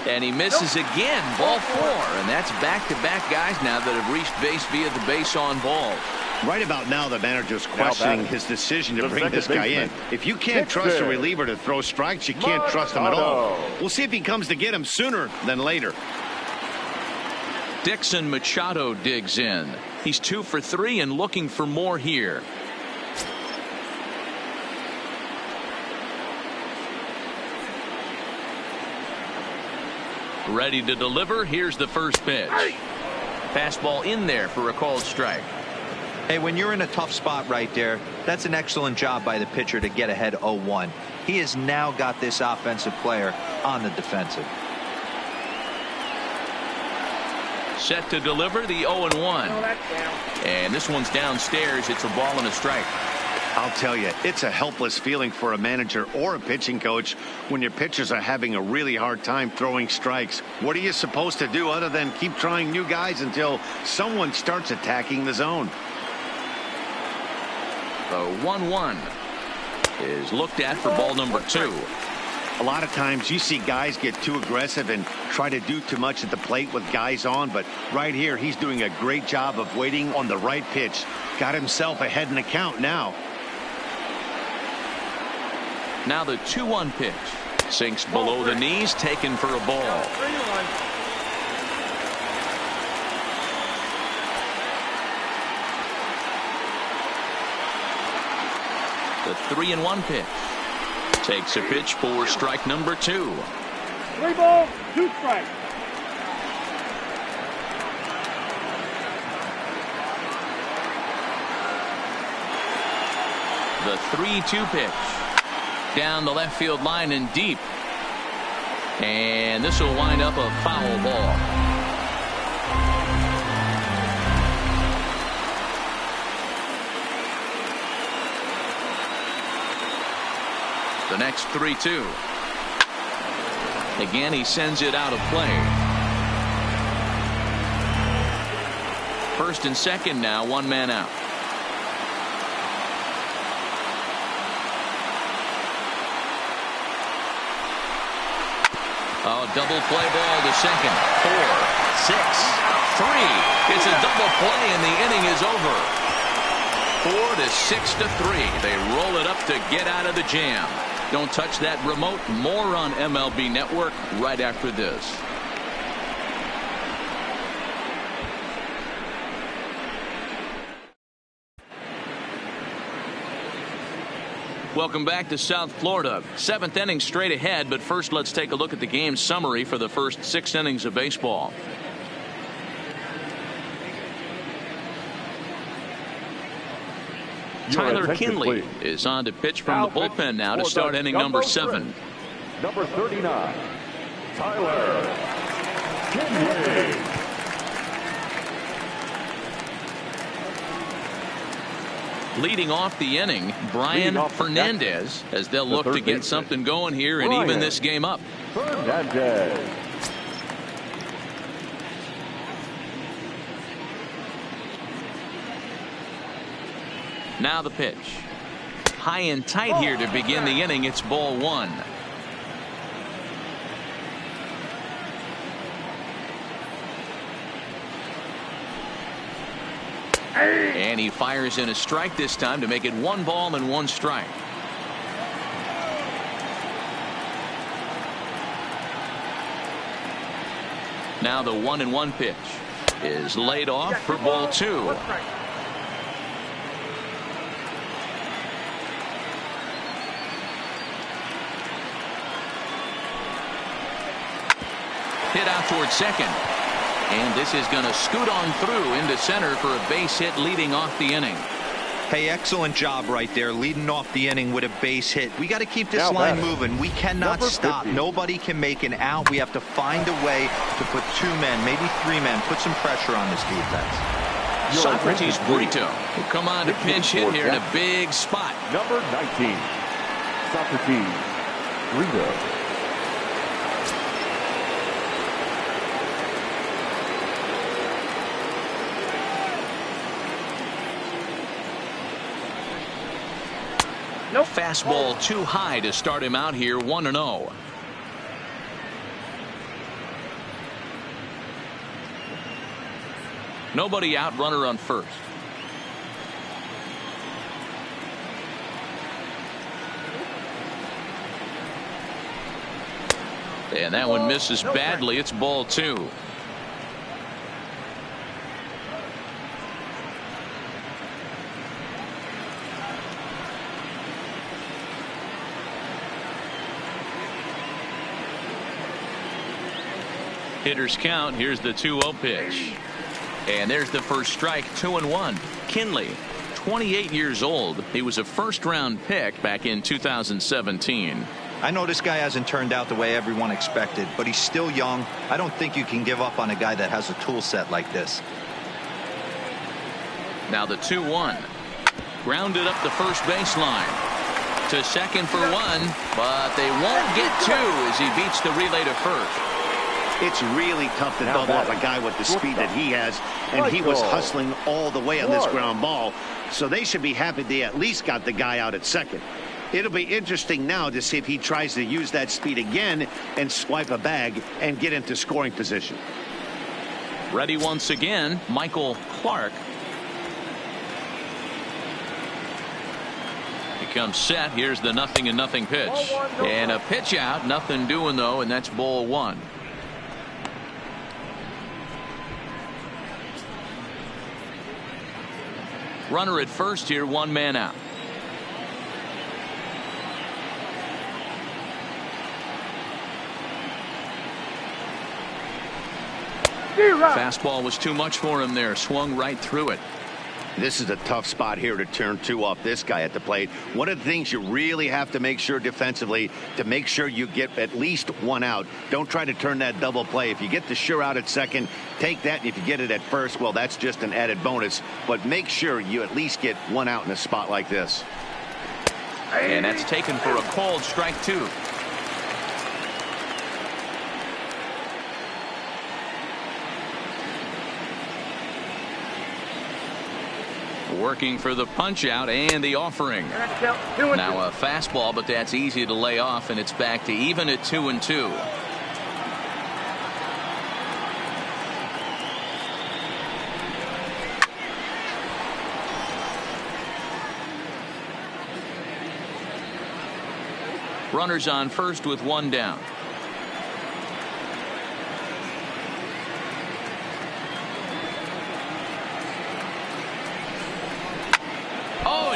And he misses again. Ball 4. And that's back-to-back guys now that have reached base via the base on balls. Right about now, the manager's questioning his decision to bring this guy in. If you can't trust a reliever to throw strikes, you can't trust him at all. We'll see if he comes to get him sooner than later. Dixon Machado digs in. He's 2 for 3 and looking for more here. Ready to deliver. Here's the first pitch. Fastball in there for a called strike. Hey, when you're in a tough spot right there, that's an excellent job by the pitcher to get ahead 0-1. He has now got this offensive player on the defensive. Set to deliver the 0-1. And this one's downstairs. It's a ball and a strike. I'll tell you, it's a helpless feeling for a manager or a pitching coach when your pitchers are having a really hard time throwing strikes. What are you supposed to do other than keep trying new guys until someone starts attacking the zone? The 1-1 is looked at for ball number 2. A lot of times you see guys get too aggressive and try to do too much at the plate with guys on, but right here he's doing a great job of waiting on the right pitch. Got himself ahead in the count now. Now the 2-1 pitch. Sinks below the knees, taken for a ball. The 3-1 pitch. Takes a pitch for strike number 2. 3 balls, 2 strikes. The 3-2 pitch. Down the left field line and deep. And this will wind up a foul ball. The next 3-2. Again, he sends it out of play. First and second now, 1 man out. Oh, double play ball to second. 4, 6, 3. It's a double play and the inning is over. 4 to 6 to 3. They roll it up to get out of the jam. Don't touch that remote. More on MLB Network right after this. Welcome back to South Florida. 7th inning straight ahead, but first let's take a look at the game summary for the first 6 innings of baseball. Tyler Kinley is on to pitch from the bullpen now to start inning number 7. Number 39, Tyler Kinley. Leading off the inning, Brian Fernandez, as they'll look to get something going here and even this game up. Fernandez. Now the pitch. High and tight here to begin the inning. It's ball 1. And he fires in a strike this time to make it 1 ball and 1 strike. Now the 1-1 pitch is laid off for ball 2. Hit out towards second. And this is going to scoot on through into center for a base hit leading off the inning. Hey, excellent job right there, leading off the inning with a base hit. We got to keep this line moving. We cannot stop. Nobody can make an out. We have to find a way to put 2 men, maybe 3 men, put some pressure on this defense. Socrates Brito will come on to pinch hit here in a big spot. Number 19, Socrates Brito. Fastball too high to start him out here 1-0. Nobody out, runner on first. And that one misses badly. It's ball 2. Hitters count. Here's the 2-0 pitch. And there's the first strike. 2-1. Kinley, 28 years old. He was a first-round pick back in 2017. I know this guy hasn't turned out the way everyone expected, but he's still young. I don't think you can give up on a guy that has a tool set like this. Now the 2-1. Grounded up the first baseline. To second for 1, but they won't get 2 as he beats the relay to first. It's really tough to double up a guy with the speed that he has, and he was hustling all the way on this ground ball, so they should be happy they at least got the guy out at second. It'll be interesting now to see if he tries to use that speed again and swipe a bag and get into scoring position. Ready once again, Michael Clark. He comes set. Here's the 0-0 pitch. And a pitch out. Nothing doing, though, and that's ball 1. Runner at first here, 1 man out. Fastball was too much for him there. Swung right through it. This is a tough spot here to turn 2 off this guy at the plate. One of the things you really have to make sure defensively to make sure you get at least 1 out. Don't try to turn that double play. If you get the sure out at second, take that. And if you get it at first, well, that's just an added bonus. But make sure you at least get 1 out in a spot like this. And that's taken for a called strike 2. Working for the punch out and the offering. Now a fastball, but that's easy to lay off, and it's back to even at 2-2. Runners on first with 1 down.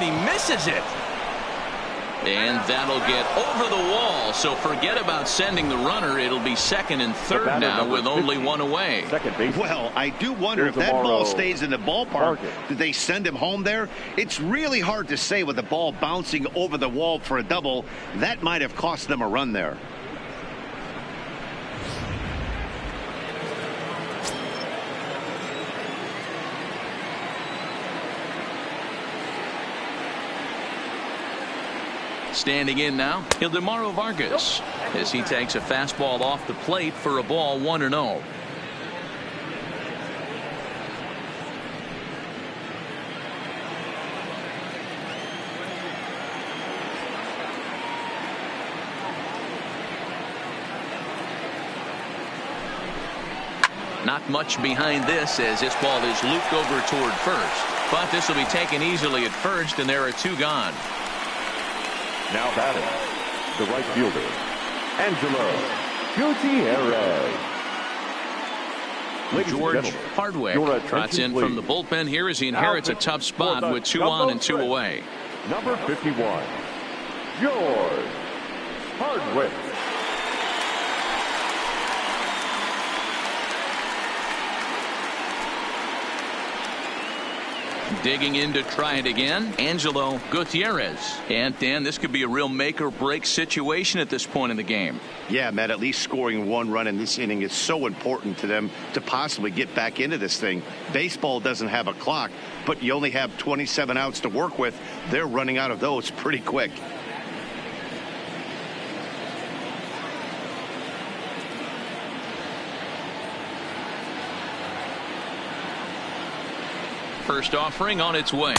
He misses it, and that'll get over the wall. So forget about sending the runner. It'll be second and third now with only 1 away. Well, I do wonder if that ball stays in the ballpark. Did they send him home there? It's really hard to say with the ball bouncing over the wall for a double. That might have cost them a run there. Standing in now, Ildemaro Vargas, as he takes a fastball off the plate for a ball 1-0. Not much behind this as this ball is looped over toward first. But this will be taken easily at first, and there are 2 gone. Now batting, the right fielder, Angelo Gutierrez. George Hardwick trots in from the bullpen here as he inherits a tough spot with 2 on and 2 away. Number 51, George Hardwick. Digging in to try it again, Angelo Gutierrez. And Dan, this could be a real make or break situation at this point in the game. Yeah, Matt, at least scoring 1 run in this inning is so important to them to possibly get back into this thing. Baseball doesn't have a clock, but you only have 27 outs to work with. They're running out of those pretty quick. First offering on its way.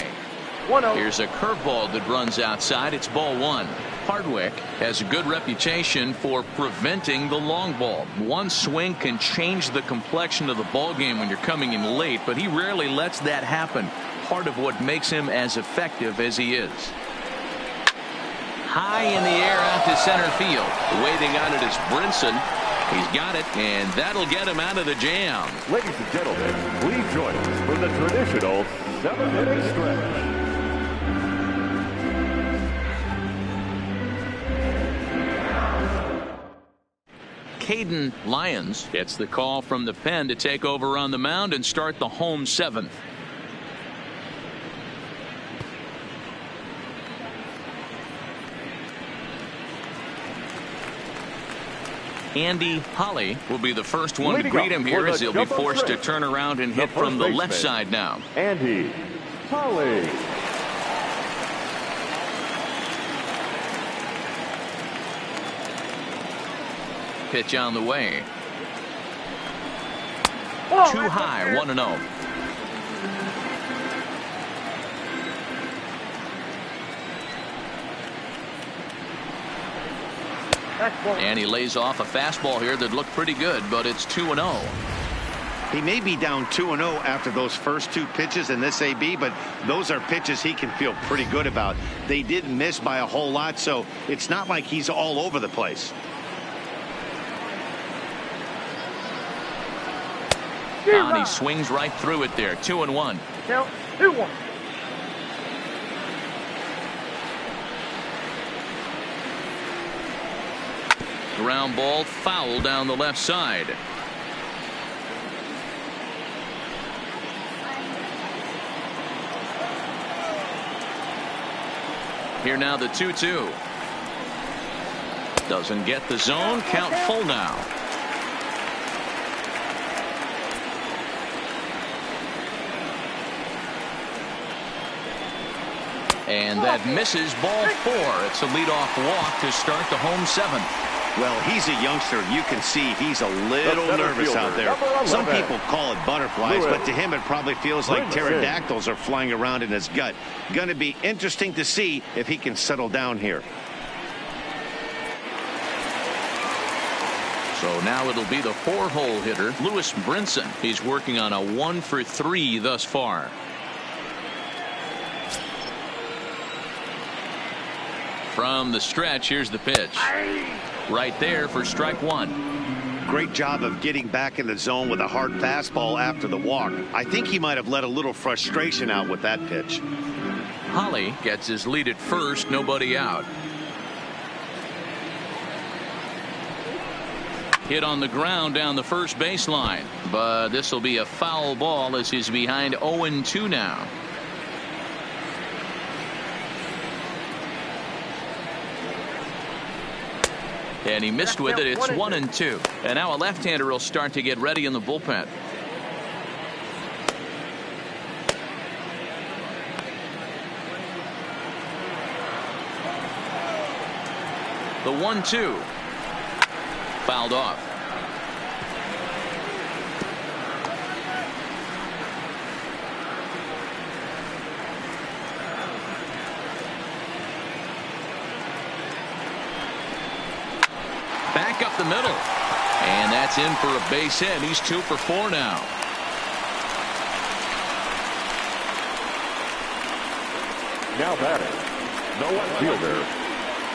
Here's a curveball that runs outside. It's ball 1. Hardwick has a good reputation for preventing the long ball. One swing can change the complexion of the ball game when you're coming in late, but he rarely lets that happen. Part of what makes him as effective as he is. High in the air out to center field. Waiting on it is Brinson. He's got it, and that'll get him out of the jam. Ladies and gentlemen, please join us for the traditional 7-inning stretch. Caden Lyons gets the call from the pen to take over on the mound and start the home 7th. Andy Holly will be the first one to greet him here as he'll be forced to turn around and hit from the left side now. Andy Holly. Pitch on the way. Too high, 1-0. And he lays off a fastball here that looked pretty good, but it's 2-0. He may be down 2-0 after those first 2 pitches in this AB, but those are pitches he can feel pretty good about. They did miss by a whole lot, so it's not like he's all over the place. And he swings right through it there. 2-1. Count 2-1. Ground ball foul down the left side. Here now the 2-2. Doesn't get the zone. Count full now. And that misses, ball 4. It's a leadoff walk to start the home 7th. Well, he's a youngster. You can see he's a little nervous out there. Some people call it butterflies, but to him it probably feels like pterodactyls are flying around in his gut. Going to be interesting to see if he can settle down here. So now it'll be the 4-hole hitter, Lewis Brinson. He's working on a 1-for-3 thus far. From the stretch, here's the pitch. Right there for strike 1. Great job of getting back in the zone with a hard fastball after the walk. I think he might have let a little frustration out with that pitch. Holly gets his lead at first, nobody out. Hit on the ground down the first baseline, but this will be a foul ball as he's behind 0-2 now. And he missed with it. It's 1-2. And now a left-hander will start to get ready in the bullpen. The 1-2. Fouled off. Back up the middle. And that's in for a base hit. He's 2 for 4 now. Now batting, the left fielder,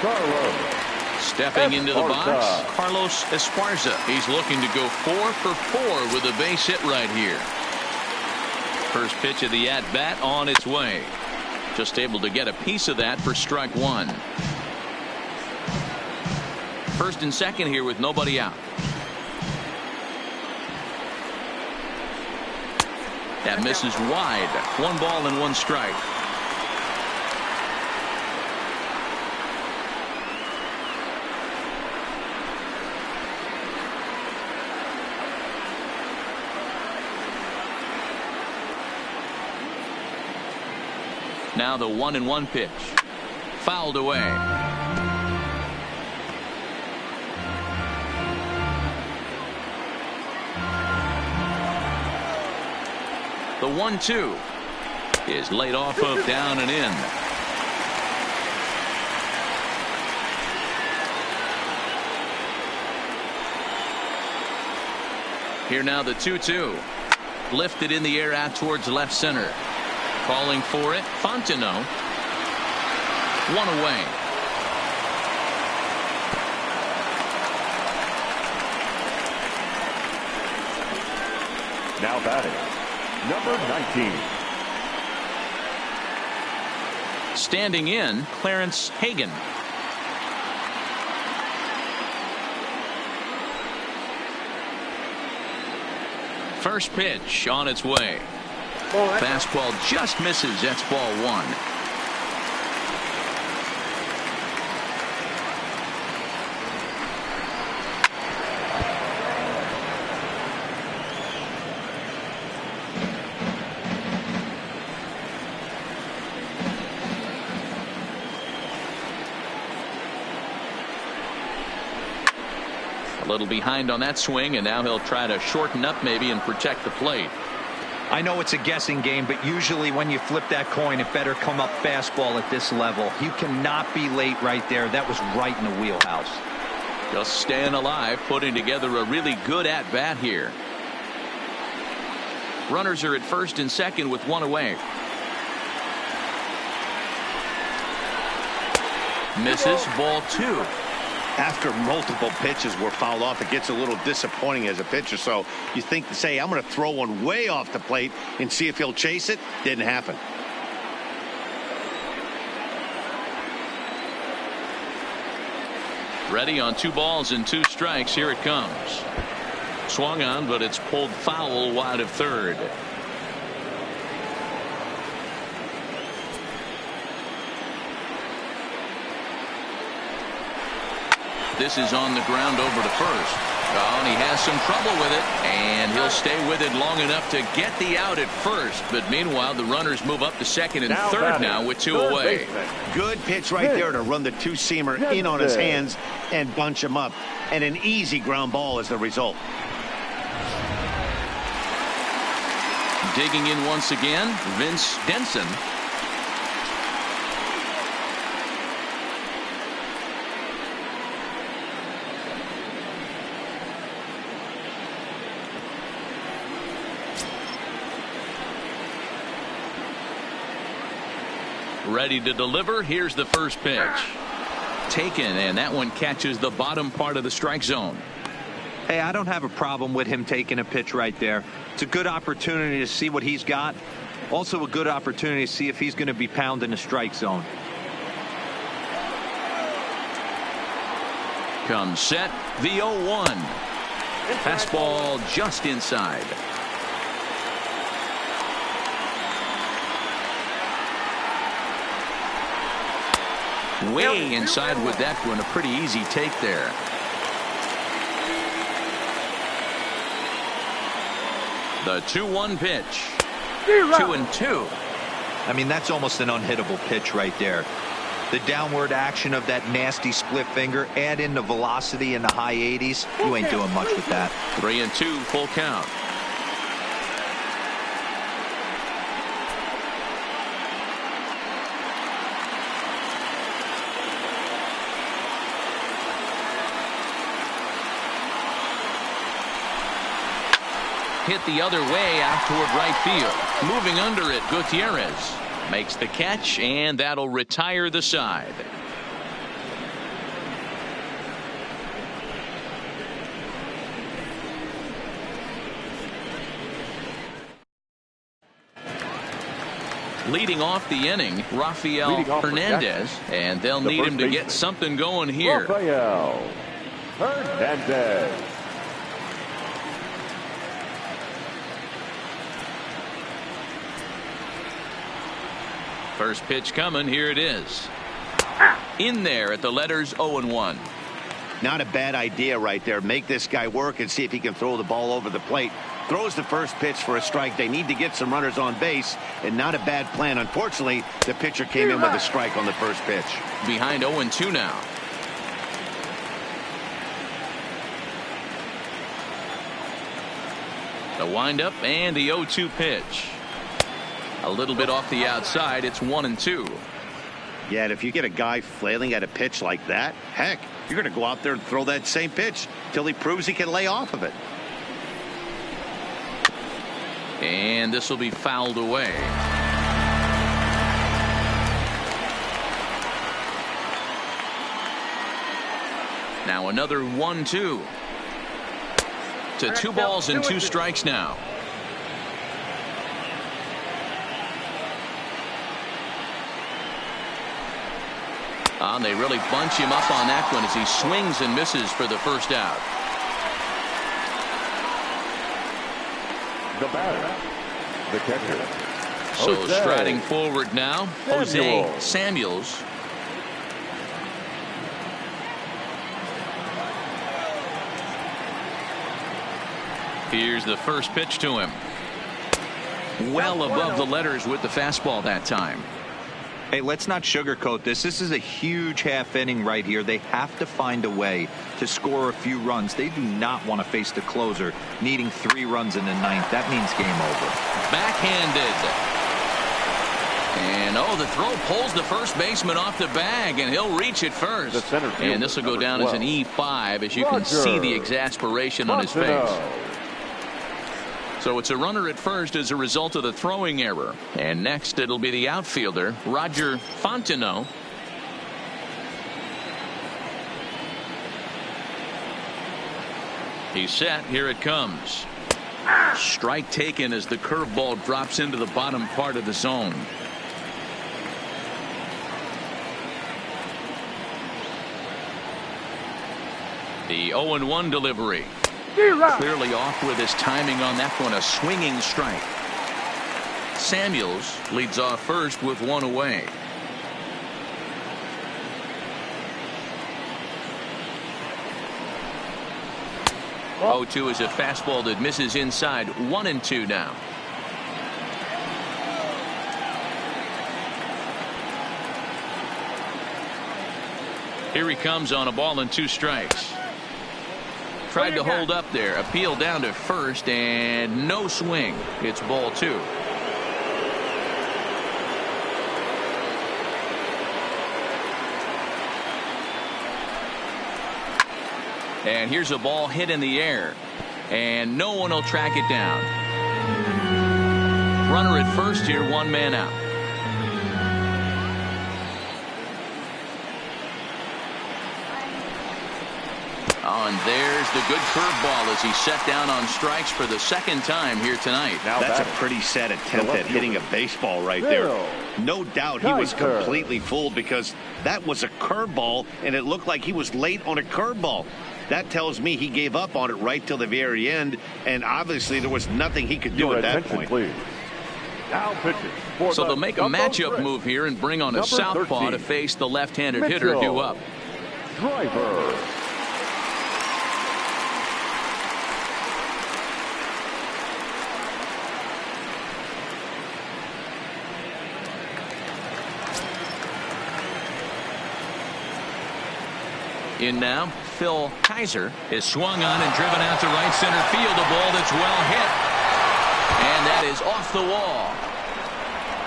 Carlos. Stepping into the box, Esparza. Carlos Esparza. He's looking to go 4 for 4 with a base hit right here. First pitch of the at-bat on its way. Just able to get a piece of that for strike one. First and second here with nobody out. That misses wide. 1 ball and 1 strike. Now the 1-1 pitch. Fouled away. The 1-2 is laid off of down and in. Here now the 2-2. Lifted in the air out towards left center. Calling for it, Fontenot. 1 away. Now batting, number 19. Standing in, Clarence Hagan. First pitch on its way. Fastball just misses. That's ball 1. A little behind on that swing, and now he'll try to shorten up maybe and protect the plate. I know it's a guessing game, but usually when you flip that coin, it better come up fastball at this level. You cannot be late right there. That was right in the wheelhouse. Just staying alive, putting together a really good at bat here. Runners are at first and second with 1 away. Misses, ball 2. After multiple pitches were fouled off, it gets a little disappointing as a pitcher. So you think to say, I'm going to throw one way off the plate and see if he'll chase it. Didn't happen. Ready on 2 balls and 2 strikes. Here it comes. Swung on, but it's pulled foul wide of third. This is on the ground over to first. Oh, and he has some trouble with it, and he'll stay with it long enough to get the out at first. But meanwhile, the runners move up to second and third now with 2 away. Good pitch right there to run the 2-seamer in on his hands and bunch him up. And an easy ground ball as the result. Digging in once again, Vince Denson. Ready to deliver. Here's the first pitch. Taken, and that one catches the bottom part of the strike zone. Hey, I don't have a problem with him taking a pitch right there. It's a good opportunity to see what he's got. Also a good opportunity to see if he's going to be pounding the strike zone. Comes set, the 0-1. Fastball just inside. Way inside with that one. A pretty easy take there. The 2-1 pitch. 2-2. I mean, that's almost an unhittable pitch right there. The downward action of that nasty split finger, add in the velocity in the high 80s. You ain't doing much with that. 3-2, full count. Hit the other way out toward right field. Moving under it, Gutierrez. Makes the catch, and that'll retire the side. Leading off the inning, Rafael Hernandez, and they'll need him to get something going here. Rafael Hernandez. First pitch coming. Here it is. In there at the letters 0-1. Not a bad idea right there. Make this guy work and see if he can throw the ball over the plate. Throws the first pitch for a strike. They need to get some runners on base, and not a bad plan. Unfortunately, the pitcher came in with a strike on the first pitch. Behind 0-2 now. The windup and the 0-2 pitch. A little bit off the outside. It's 1-2. Yeah, and if you get a guy flailing at a pitch like that, heck, you're going to go out there and throw that same pitch till he proves he can lay off of it. And this will be fouled away. Now another 1-2. To 2 balls and 2 strikes now. And they really bunch him up on that one as he swings and misses for the first out. The batter, the catcher. So Jose striding forward now, Jose Samuels. Here's the first pitch to him. Well above the letters with the fastball that time. Hey, let's not sugarcoat this. This is a huge half inning right here. They have to find a way to score a few runs. They do not want to face the closer needing 3 runs in the 9th. That means game over. Backhanded. And the throw pulls the first baseman off the bag, and he'll reach it first. And this will go down as an E5 as you can see the exasperation on his face. So it's a runner at first as a result of the throwing error. And next it'll be the outfielder, Roger Fontenot. He's set. Here it comes. Strike taken as the curveball drops into the bottom part of the zone. The 0-1 delivery. Clearly off with his timing on that one. A swinging strike. Samuels leads off first with 1 away. Oh, 0-2 is a fastball that misses inside. 1-2 now. Here he comes on a ball and 2 strikes. Tried to hold up there. Appeal down to first and no swing. It's ball 2. And here's a ball hit in the air. And no one will track it down. Runner at first here, 1 man out. Oh, and there's the good curveball as he set down on strikes for the 2nd time here tonight. Now that's a pretty sad attempt at hitting a baseball right there. No doubt he was completely fooled because that was a curveball and it looked like he was late on a curveball. That tells me he gave up on it right till the very end, and obviously there was nothing he could do at that point. Please. Now pitches. So they'll make a matchup move here and bring on a southpaw to face the left-handed hitter due up. Driver. In now, Phil Kaiser is swung on and driven out to right center field. A ball that's well hit. And that is off the wall.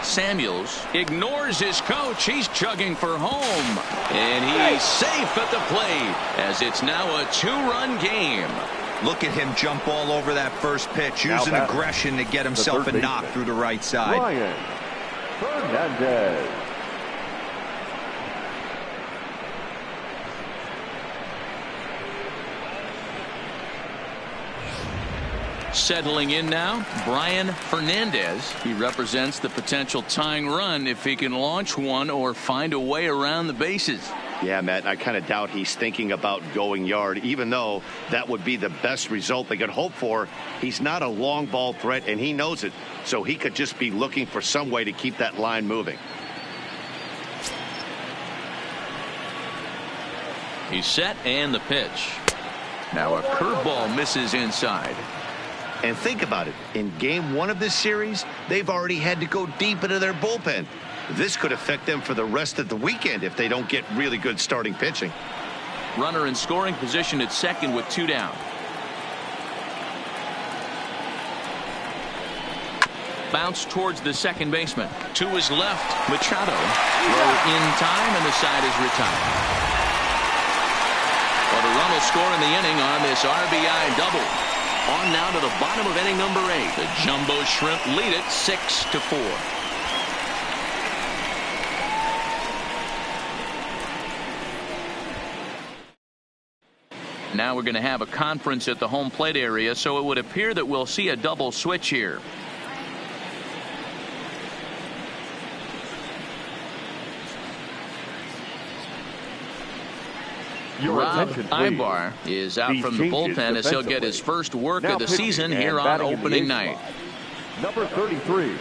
Samuels ignores his coach. He's chugging for home. And he's safe at the plate as it's now a 2-run game. Look at him jump all over that first pitch, using aggression to get himself a knock through the right side. Fernandez. Settling in now, Brian Fernandez. He represents the potential tying run if he can launch one or find a way around the bases. Yeah, Matt, I kind of doubt he's thinking about going yard, even though that would be the best result they could hope for. He's not a long ball threat, and he knows it, so he could just be looking for some way to keep that line moving. He's set, and the pitch. Now a curveball misses inside. And think about it. In game one of this series, they've already had to go deep into their bullpen. This could affect them for the rest of the weekend if they don't get really good starting pitching. Runner in scoring position at second with 2 down. Bounce towards the second baseman. To his left, Machado. Throw in time, and the side is retired. Well, the run will score in the inning on this RBI double. On now to the bottom of inning number 8. The Jumbo Shrimp lead it 6-4. Now we're going to have a conference at the home plate area, so it would appear that we'll see a double switch here. Rob Ibar is out from the bullpen as he'll get his first work of the season here on opening night. Number 33,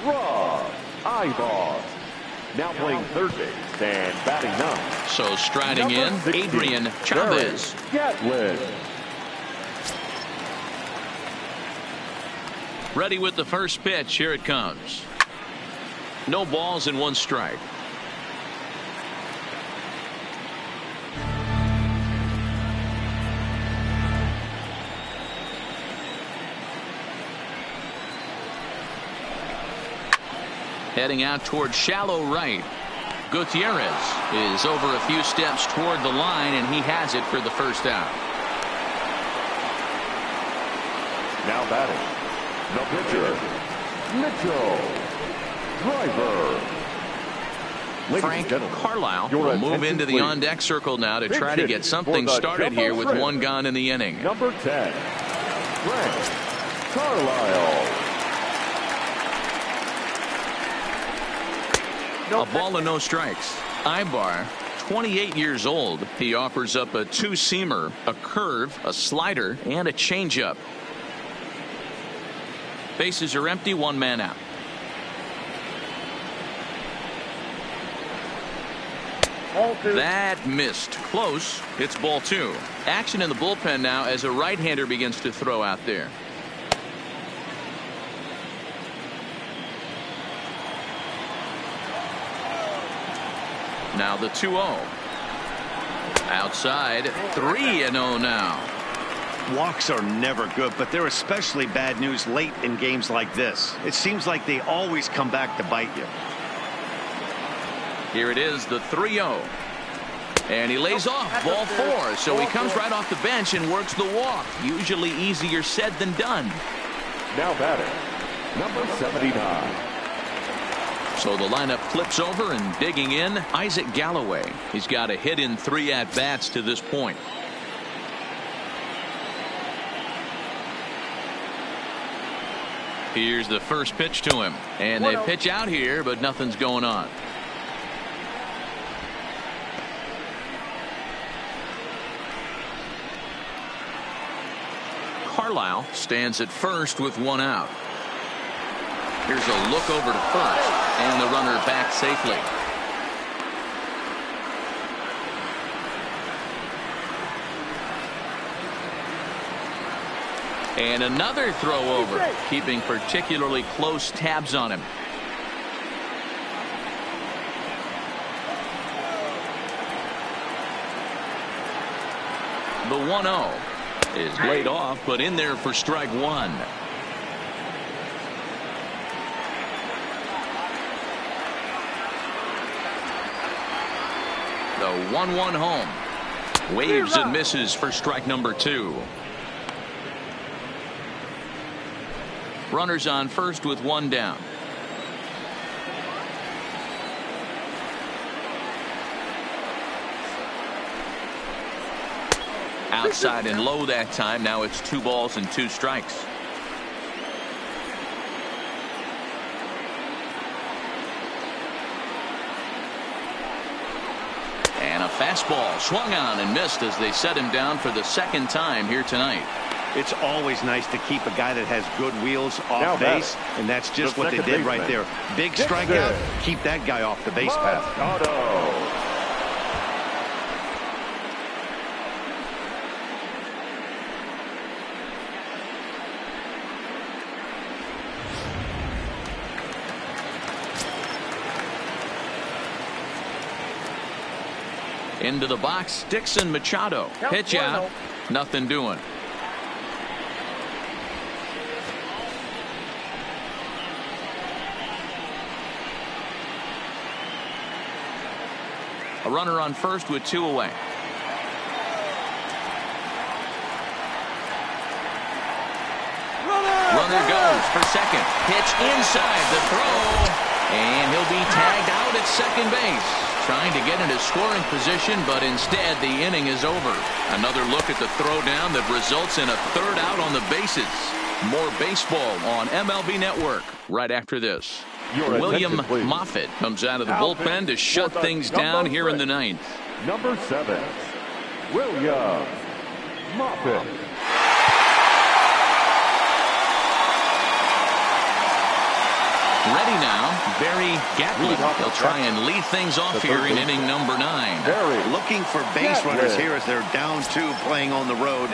Rob Ibar. Now playing third base and batting 9. So striding in, 16, Adrian Chavez. Gatlin. Ready with the first pitch. Here it comes. No balls and 1 strike. Heading out toward shallow right. Gutierrez is over a few steps toward the line, and he has it for the first out. Now batting, the pitcher, Mitchell Driver. Frank Carlisle will move into the on-deck circle now to try to get something started here with 1 gone in the inning. Number 10, Frank Carlisle. A ball and no strikes. Ibar, 28 years old. He offers up a 2-seamer, a curve, a slider, and a changeup. Bases are empty, 1 man out. That missed. Close. It's ball 2. Action in the bullpen now as a right-hander begins to throw out there. Now the 2-0. Outside, 3-0 now. Walks are never good, but they're especially bad news late in games like this. It seems like they always come back to bite you. Here it is, the 3-0. And he lays off ball 4, so he comes right off the bench and works the walk. Usually easier said than done. Now batting, number 79. So the lineup flips over, and digging in, Isaac Galloway. He's got a hit in 3 at-bats to this point. Here's the first pitch to him. And they pitch out here, but nothing's going on. Carlisle stands at first with 1 out. Here's a look over to first, and the runner back safely. And another throw over, keeping particularly close tabs on him. The 1-0 is laid off, but in there for strike 1. The 1-1 home. Waves and misses for strike number 2. Runners on first with 1 down. Outside and low that time. Now it's 2 balls and 2 strikes. And a fastball swung on and missed as they set him down for the second time here tonight. It's always nice to keep a guy that has good wheels off base, and that's just what they did right there. Big strikeout, keep that guy off the base path. Into the box, Dixon Machado. Pitch out. Nothing doing. A runner on first with 2 away. Runner goes for second. Pitch inside the throw. And he'll be tagged out at second base. Trying to get into scoring position, but instead the inning is over. Another look at the throwdown that results in a 3rd out on the bases. More baseball on MLB Network right after this. William Moffitt comes out of the bullpen to shut things down here in the 9th. Number 7, William Moffitt. Ready now, Barry Gatlin. He'll try and lead things off here in inning number 9. Looking for base runners here as they're down 2 playing on the road.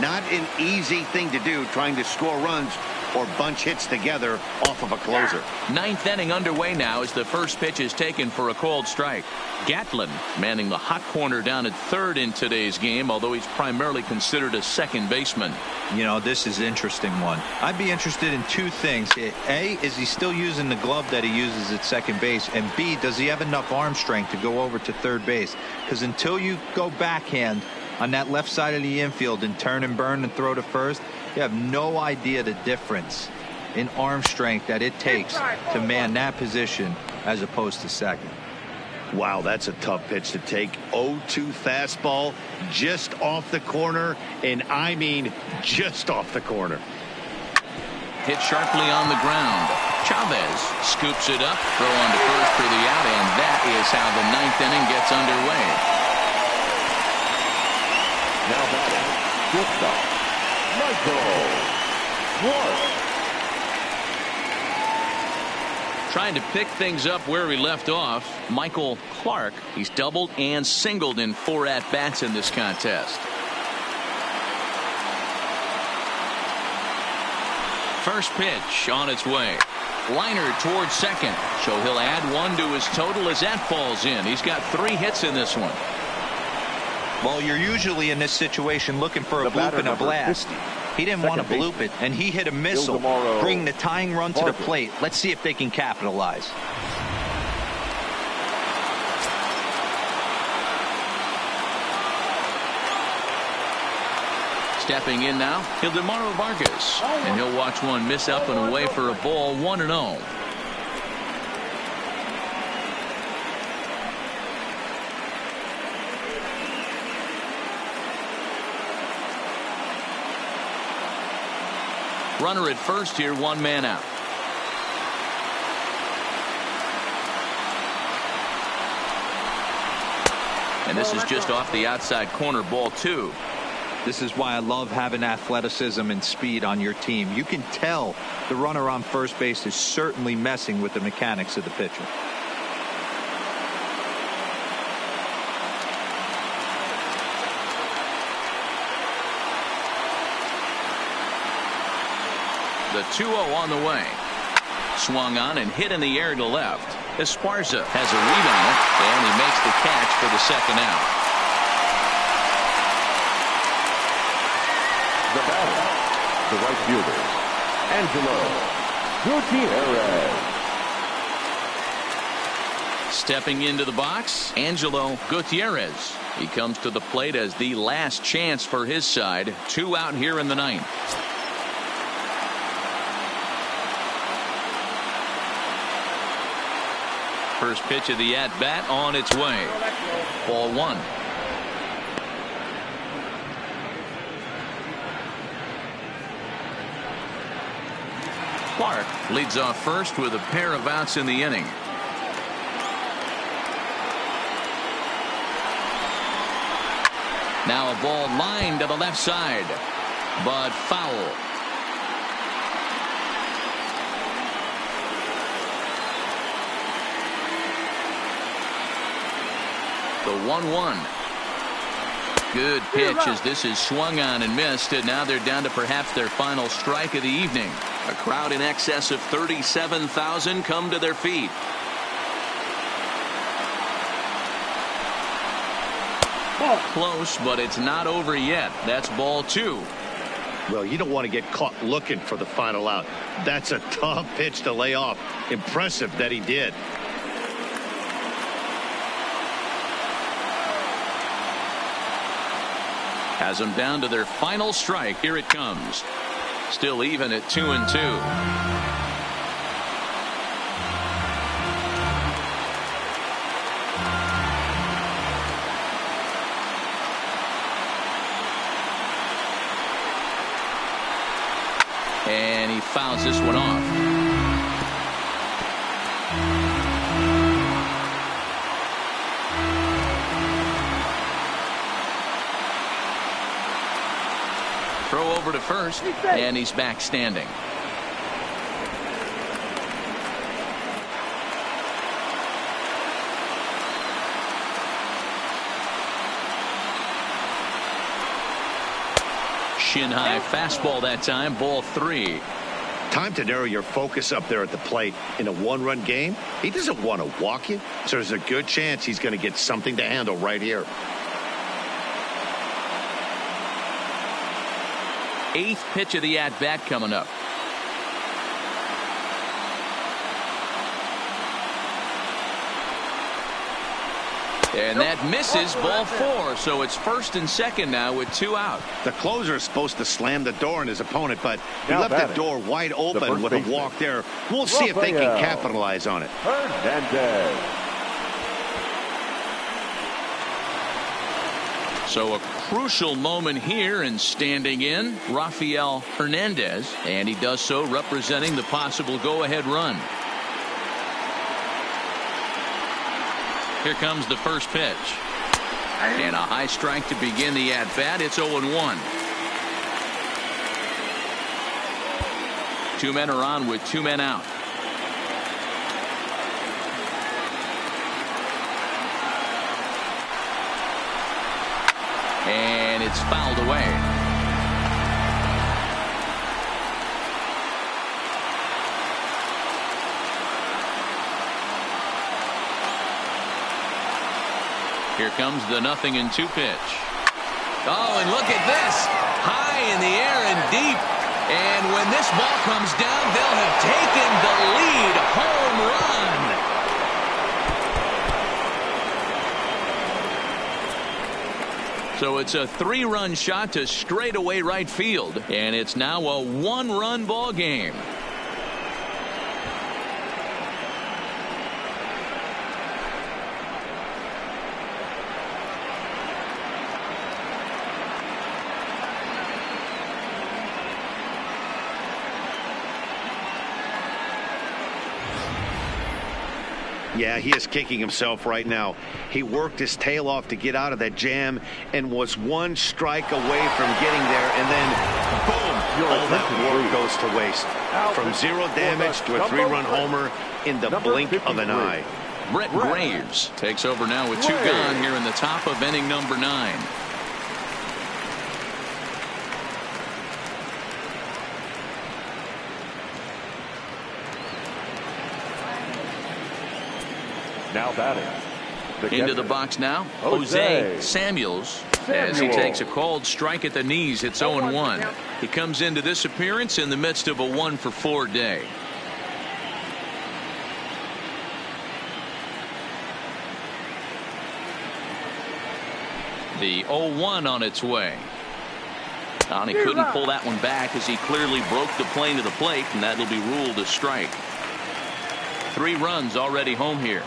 Not an easy thing to do, trying to score runs or bunch hits together off of a closer. 9th inning underway now as the first pitch is taken for a called strike. Gatlin manning the hot corner down at 3rd in today's game, although he's primarily considered a second baseman. You know, this is an interesting one. I'd be interested in 2 things. A, is he still using the glove that he uses at second base? And B, does he have enough arm strength to go over to 3rd base? Because until you go backhand on that left side of the infield and turn and burn and throw to first, you have no idea the difference in arm strength that it takes to man that position as opposed to second. Wow, that's a tough pitch to take. 0-2 fastball just off the corner, and I mean just off the corner. Hit sharply on the ground. Chavez scoops it up, throw on to first for the out, and that is how the 9th inning gets underway. Now batting, shortstop, Michael Clarke. Trying to pick things up where he left off, Michael Clarke. He's doubled and singled in 4 at-bats in this contest. First pitch on its way. Liner towards second. So he'll add 1 to his total as that falls in. He's got 3 hits in this one. Well, you're usually in this situation looking for a bloop and a blast. He didn't want to bloop it, and he hit a missile, bring the tying run to the plate. Let's see if they can capitalize. Stepping in now, Ildemaro Vargas, and he'll watch one miss up and away for a ball, 1-0. Runner at first here, 1 man out. And this is just off the outside corner, ball 2. This is why I love having athleticism and speed on your team. You can tell the runner on first base is certainly messing with the mechanics of the pitcher. The 2-0 on the way. Swung on and hit in the air to left. Esparza has a read on it, and he makes the catch for the second out. The batter, the right fielder, Angelo Gutierrez. Stepping into the box, Angelo Gutierrez. He comes to the plate as the last chance for his side. 2 out here in the 9th. First pitch of the at-bat on its way. Ball 1. Clark leads off first with a pair of outs in the inning. Now a ball lined to the left side, but foul. The 1-1. Good pitch as this is swung on and missed, and now they're down to perhaps their final strike of the evening. A crowd in excess of 37,000 come to their feet. Close, but it's not over yet. That's ball 2. Well, you don't want to get caught looking for the final out. That's a tough pitch to lay off. Impressive that he did. Has them down to their final strike. Here it comes. Still even at 2-2. And he fouls this one off. Throw over to first, and he's back standing. Shin high fastball that time, ball 3. Time to narrow your focus up there at the plate. In a one-run game, he doesn't want to walk you, so there's a good chance he's going to get something to handle right here. 8th pitch of the at-bat coming up. And that misses, ball 4. So it's first and second now with 2 out. The closer is supposed to slam the door on his opponent, but he left the door wide open with a walk there. We'll see if they can capitalize on it. Hernandez. So a crucial moment here, and standing in, Rafael Hernandez, and he does so representing the possible go-ahead run. Here comes the first pitch. And a high strike to begin the at-bat. It's 0-1. 2 men are on with 2 men out. And it's fouled away. Here comes the 0-2 pitch. Oh, and look at this. High in the air and deep. And when this ball comes down, they'll have taken the lead. Home run. So it's a 3-run shot to straightaway right field. And it's now a 1-run ball game. Yeah, he is kicking himself right now. He worked his tail off to get out of that jam and was 1 strike away from getting there, and then boom, all that work goes to waste. From 0 damage to a 3-run homer in the blink of an eye. Brett Graves takes over now with 2 gone here in the top of inning number 9. Now batting. Into the box now, Jose Samuels. As he takes a called strike at the knees. It's 0-1. He comes into this appearance in the midst of a 1-for-4 day. The 0-1 on its way. And he couldn't pull that one back as he clearly broke the plane to the plate, and that'll be ruled a strike. 3 runs already home here.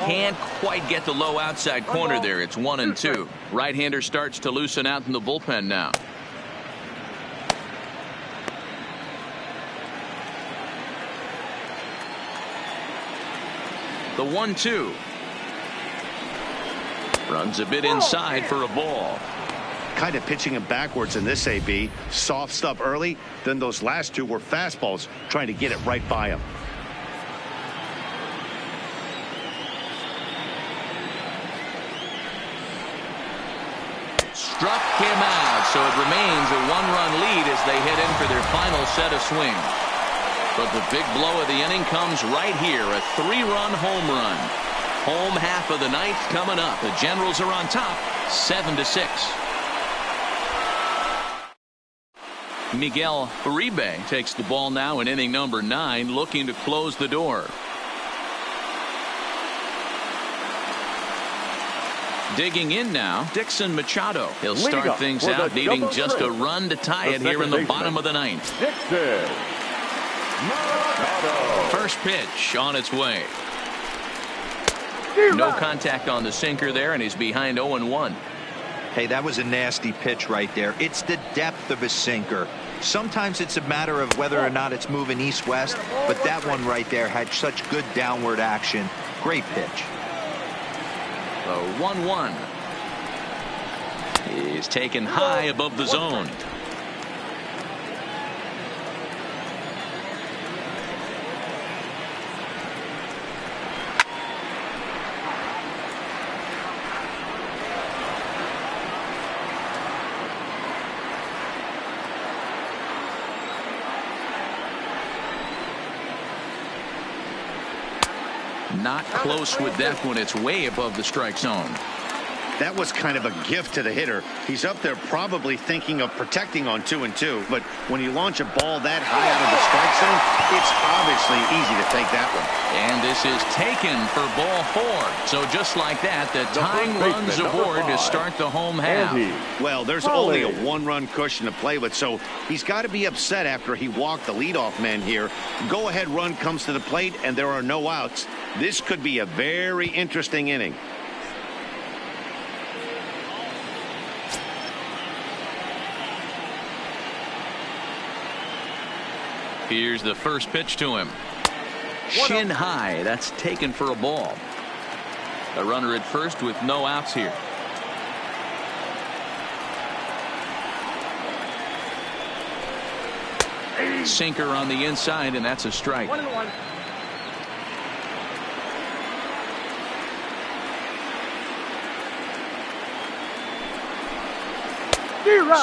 Can't quite get the low outside corner there. It's 1-2. Right-hander starts to loosen out in the bullpen now. The 1-2. Runs a bit inside for a ball. Kind of pitching him backwards in this AB. Soft stuff early, then those last two were fastballs trying to get it right by him. Struck him out, so it remains a one-run lead as they head in for their final set of swings. But the big blow of the inning comes right here, a three-run home run. Home half of the ninth coming up. The Generals are on top, 7-6. Miguel Uribe takes the ball now in inning number 9, looking to close the door. Digging in now, Dixon Machado. He'll start things out, needing just a run to tie it here in the bottom of the ninth. Dixon Machado. First pitch on its way. No contact on the sinker there, and he's behind 0-1. Hey, that was a nasty pitch right there. It's the depth of his sinker. Sometimes it's a matter of whether or not it's moving east-west, but that one right there had such good downward action. Great pitch. The 1-1 is taken high above the zone. Not close with that when it's way above the strike zone. That was kind of a gift to the hitter. He's up there probably thinking of protecting on 2-2, but when you launch a ball that high out of the strike zone, it's obviously easy to take that one. And this is taken for ball 4. So just like that, the tying runs aboard to start the home half. Well, there's only a one-run cushion to play with, so he's got to be upset after he walked the leadoff man here. Go-ahead run comes to the plate, and there are no outs. This could be a very interesting inning. Here's the first pitch to him. Shin high. That's taken for a ball. A runner at first with no outs here. Sinker on the inside, and that's a strike. 1-1.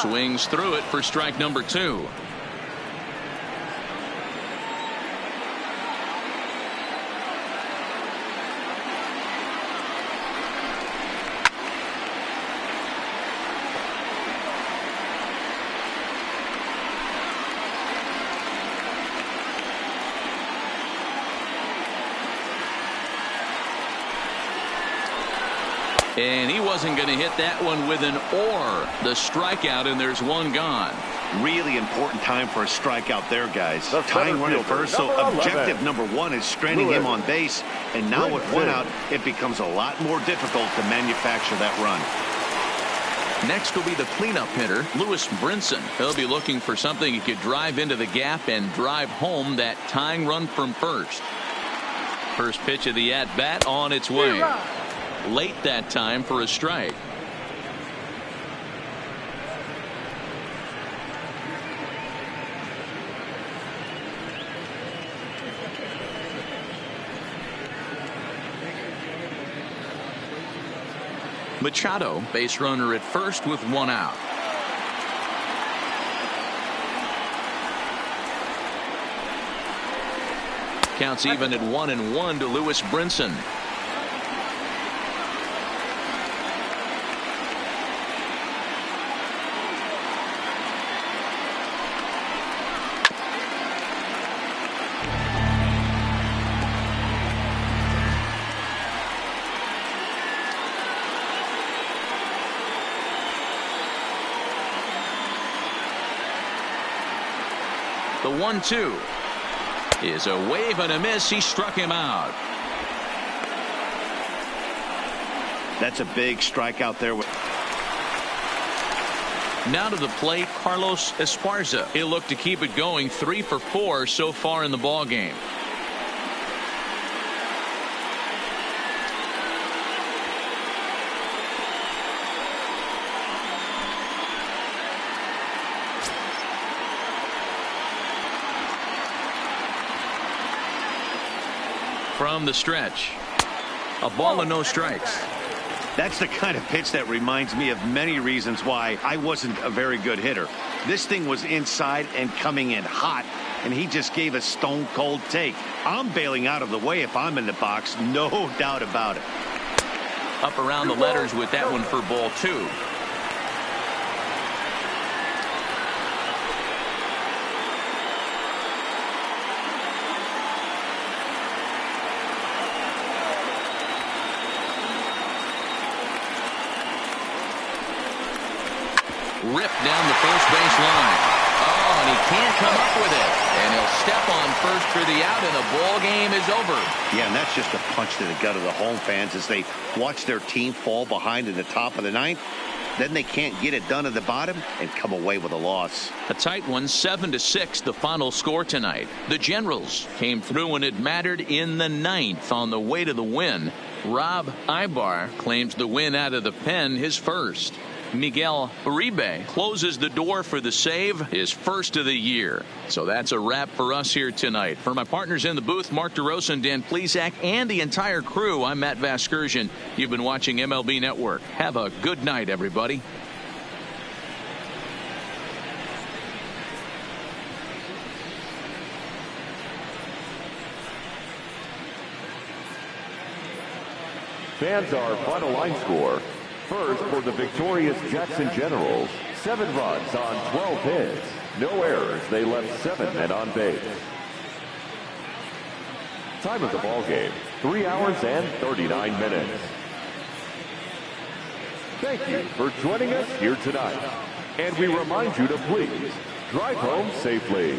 Swings through it for strike number 2. And he wasn't going to hit that one with an or. The strikeout, and there's one gone. Really important time for a strikeout there, guys. Tying run at first, so objective number 1 is stranding him on base. And now with one out, it becomes a lot more difficult to manufacture that run. Next will be the cleanup hitter, Lewis Brinson. He'll be looking for something he could drive into the gap and drive home that tying run from first. First pitch of the at-bat on its way. Late that time for a strike. Machado, base runner at first with one out. Counts even at 1-1 to Lewis Brinson. The 1-2 is a wave and a miss. He struck him out. That's a big strikeout there. Now to the plate, Carlos Esparza. He'll look to keep it going, 3 for 4 so far in the ball game. From the stretch, a ball and no strikes. That's the kind of pitch that reminds me of many reasons why I wasn't a very good hitter. This thing was inside and coming in hot, and he just gave a stone cold take. I'm bailing out of the way if I'm in the box, no doubt about it. Up around the letters with that one for ball 2. Ripped down the first base line. Oh, and he can't come up with it. And he'll step on first for the out, and the ball game is over. Yeah, and that's just a punch to the gut of the home fans as they watch their team fall behind in the top of the ninth. Then they can't get it done at the bottom and come away with a loss. A tight one, 7-6, the final score tonight. The Generals came through when it mattered in the ninth on the way to the win. Rob Ibar claims the win out of the pen, his first. Miguel Uribe closes the door for the save, his first of the year. So that's a wrap for us here tonight. For my partners in the booth, Mark DeRosa and Dan Plesac, and the entire crew, I'm Matt Vasgersian. You've been watching MLB Network. Have a good night, everybody. Fans, our final line score. First, for the victorious Jackson Generals, 7 runs on 12 hits. No errors. They left 7 men on base. Time of the ball game, 3 hours and 39 minutes. Thank you for joining us here tonight. And we remind you to please drive home safely.